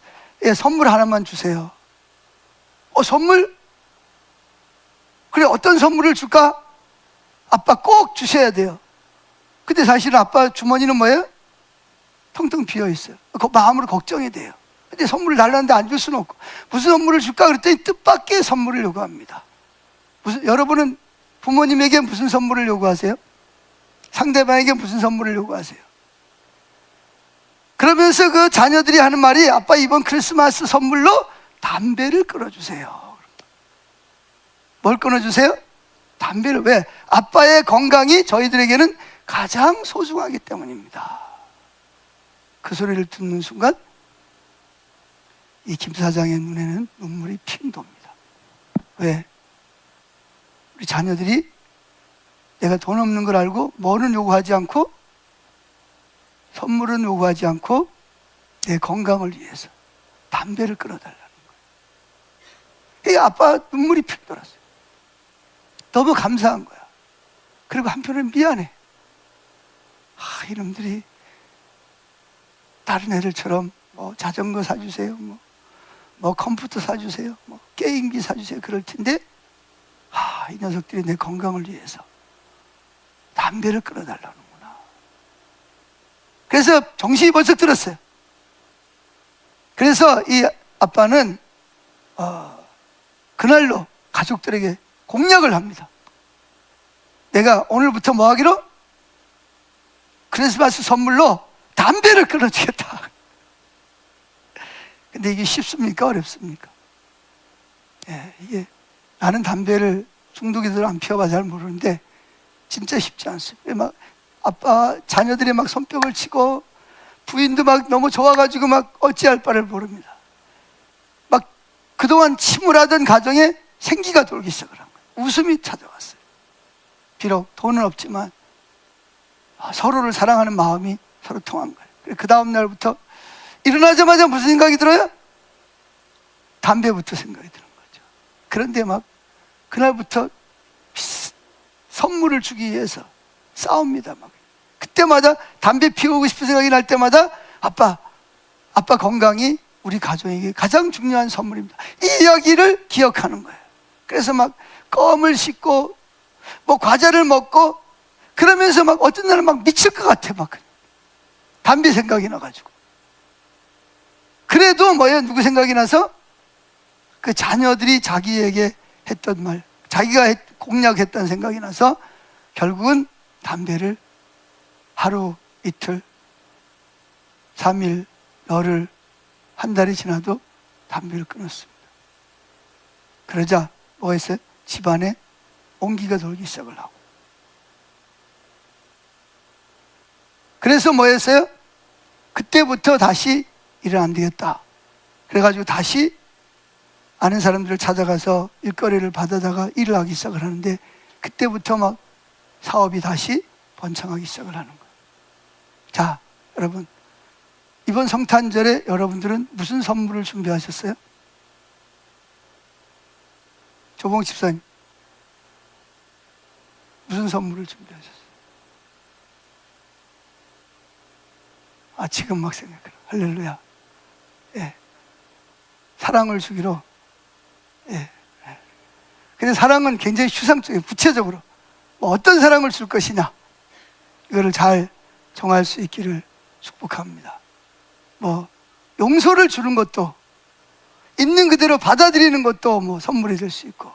선물 하나만 주세요. 선물? 그래, 어떤 선물을 줄까? 아빠 꼭 주셔야 돼요. 근데 사실은 아빠 주머니는 뭐예요? 텅텅 비어 있어요. 그 마음으로 걱정이 돼요. 근데 선물을 달라는데 안 줄 수는 없고 무슨 선물을 줄까 그랬더니 뜻밖의 선물을 요구합니다. 여러분은 부모님에게 무슨 선물을 요구하세요? 상대방에게 무슨 선물을 요구하세요? 그러면서 그 자녀들이 하는 말이 아빠 이번 크리스마스 선물로 담배를 끊어주세요. 뭘 끊어주세요? 담배를. 왜? 아빠의 건강이 저희들에게는 가장 소중하기 때문입니다. 그 소리를 듣는 순간 이 김 사장의 눈에는 눈물이 핑 돕니다. 왜? 우리 자녀들이 내가 돈 없는 걸 알고 뭐는 요구하지 않고 선물은 요구하지 않고 내 건강을 위해서 담배를 끊어달라는 거예요. 아빠 눈물이 픽 돌았어요. 너무 감사한 거야. 그리고 한편으로는 미안해. 이놈들이 다른 애들처럼 뭐 자전거 사주세요, 뭐 컴퓨터 사주세요, 뭐 게임기 사주세요 그럴 텐데 이 녀석들이 내 건강을 위해서 담배를 끊어달라는구나. 그래서 정신이 벌써 들었어요. 그래서 이 아빠는 그날로 가족들에게 공약을 합니다. 내가 오늘부터 뭐 하기로? 크리스마스 선물로 담배를 끊어주겠다. 근데 이게 쉽습니까? 어렵습니까? 이게 나는 담배를 중독이들 안 피워봐 잘 모르는데 진짜 쉽지 않습니다. 막 아빠 자녀들이 막 손뼉을 치고 부인도 막 너무 좋아가지고 막 어찌할 바를 모릅니다. 막 그동안 침울하던 가정에 생기가 돌기 시작을 한 거예요. 웃음이 찾아왔어요. 비록 돈은 없지만 서로를 사랑하는 마음이 서로 통한 거예요. 그 다음 날부터 일어나자마자 무슨 생각이 들어요? 담배부터 생각이 드는 거죠. 그런데 막 그날부터 선물을 주기 위해서 싸웁니다. 막. 그때마다 담배 피우고 싶은 생각이 날 때마다 아빠 건강이 우리 가족에게 가장 중요한 선물입니다. 이 이야기를 기억하는 거예요. 그래서 막 껌을 씹고 뭐 과자를 먹고 그러면서 막 어떤 날은 막 미칠 것 같아. 막 담배 생각이 나가지고. 그래도 뭐예요? 누구 생각이 나서? 그 자녀들이 자기에게 했던 말, 자기가 공략했던 생각이 나서 결국은 담배를 하루, 이틀, 3일, 열흘, 한 달이 지나도 담배를 끊었습니다. 그러자 뭐 했어요? 집안에 온기가 돌기 시작을 하고. 그래서 뭐 했어요? 그때부터 다시 일은 안 되겠다. 그래가지고 다시 아는 사람들을 찾아가서 일거리를 받아다가 일을 하기 시작을 하는데 그때부터 막 사업이 다시 번창하기 시작을 하는 거예요. 자, 여러분, 이번 성탄절에 여러분들은 무슨 선물을 준비하셨어요? 조봉 집사님, 무슨 선물을 준비하셨어요? 아, 지금 막 생각해요. 할렐루야. 예. 사랑을 주기로. 예. 근데 사랑은 굉장히 추상적이에요. 구체적으로. 뭐 어떤 사랑을 줄 것이냐. 이거를 잘 정할 수 있기를 축복합니다. 뭐, 용서를 주는 것도, 있는 그대로 받아들이는 것도 뭐 선물이 될 수 있고,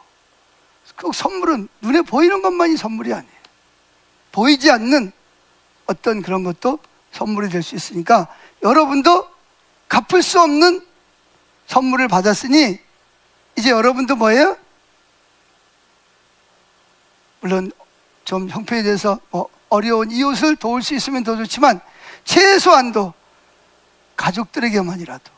그 선물은 눈에 보이는 것만이 선물이 아니에요. 보이지 않는 어떤 그런 것도 선물이 될 수 있으니까 여러분도 갚을 수 없는 선물을 받았으니 이제 여러분도 뭐예요? 물론 좀 형편에 대해서 어려운 이웃을 도울 수 있으면 더 좋지만 최소한도 가족들에게만이라도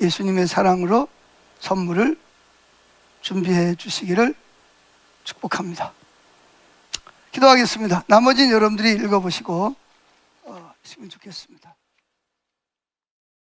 예수님의 사랑으로 선물을 준비해 주시기를 축복합니다. 기도하겠습니다. 나머지는 여러분들이 읽어보시고 있으면 좋겠습니다.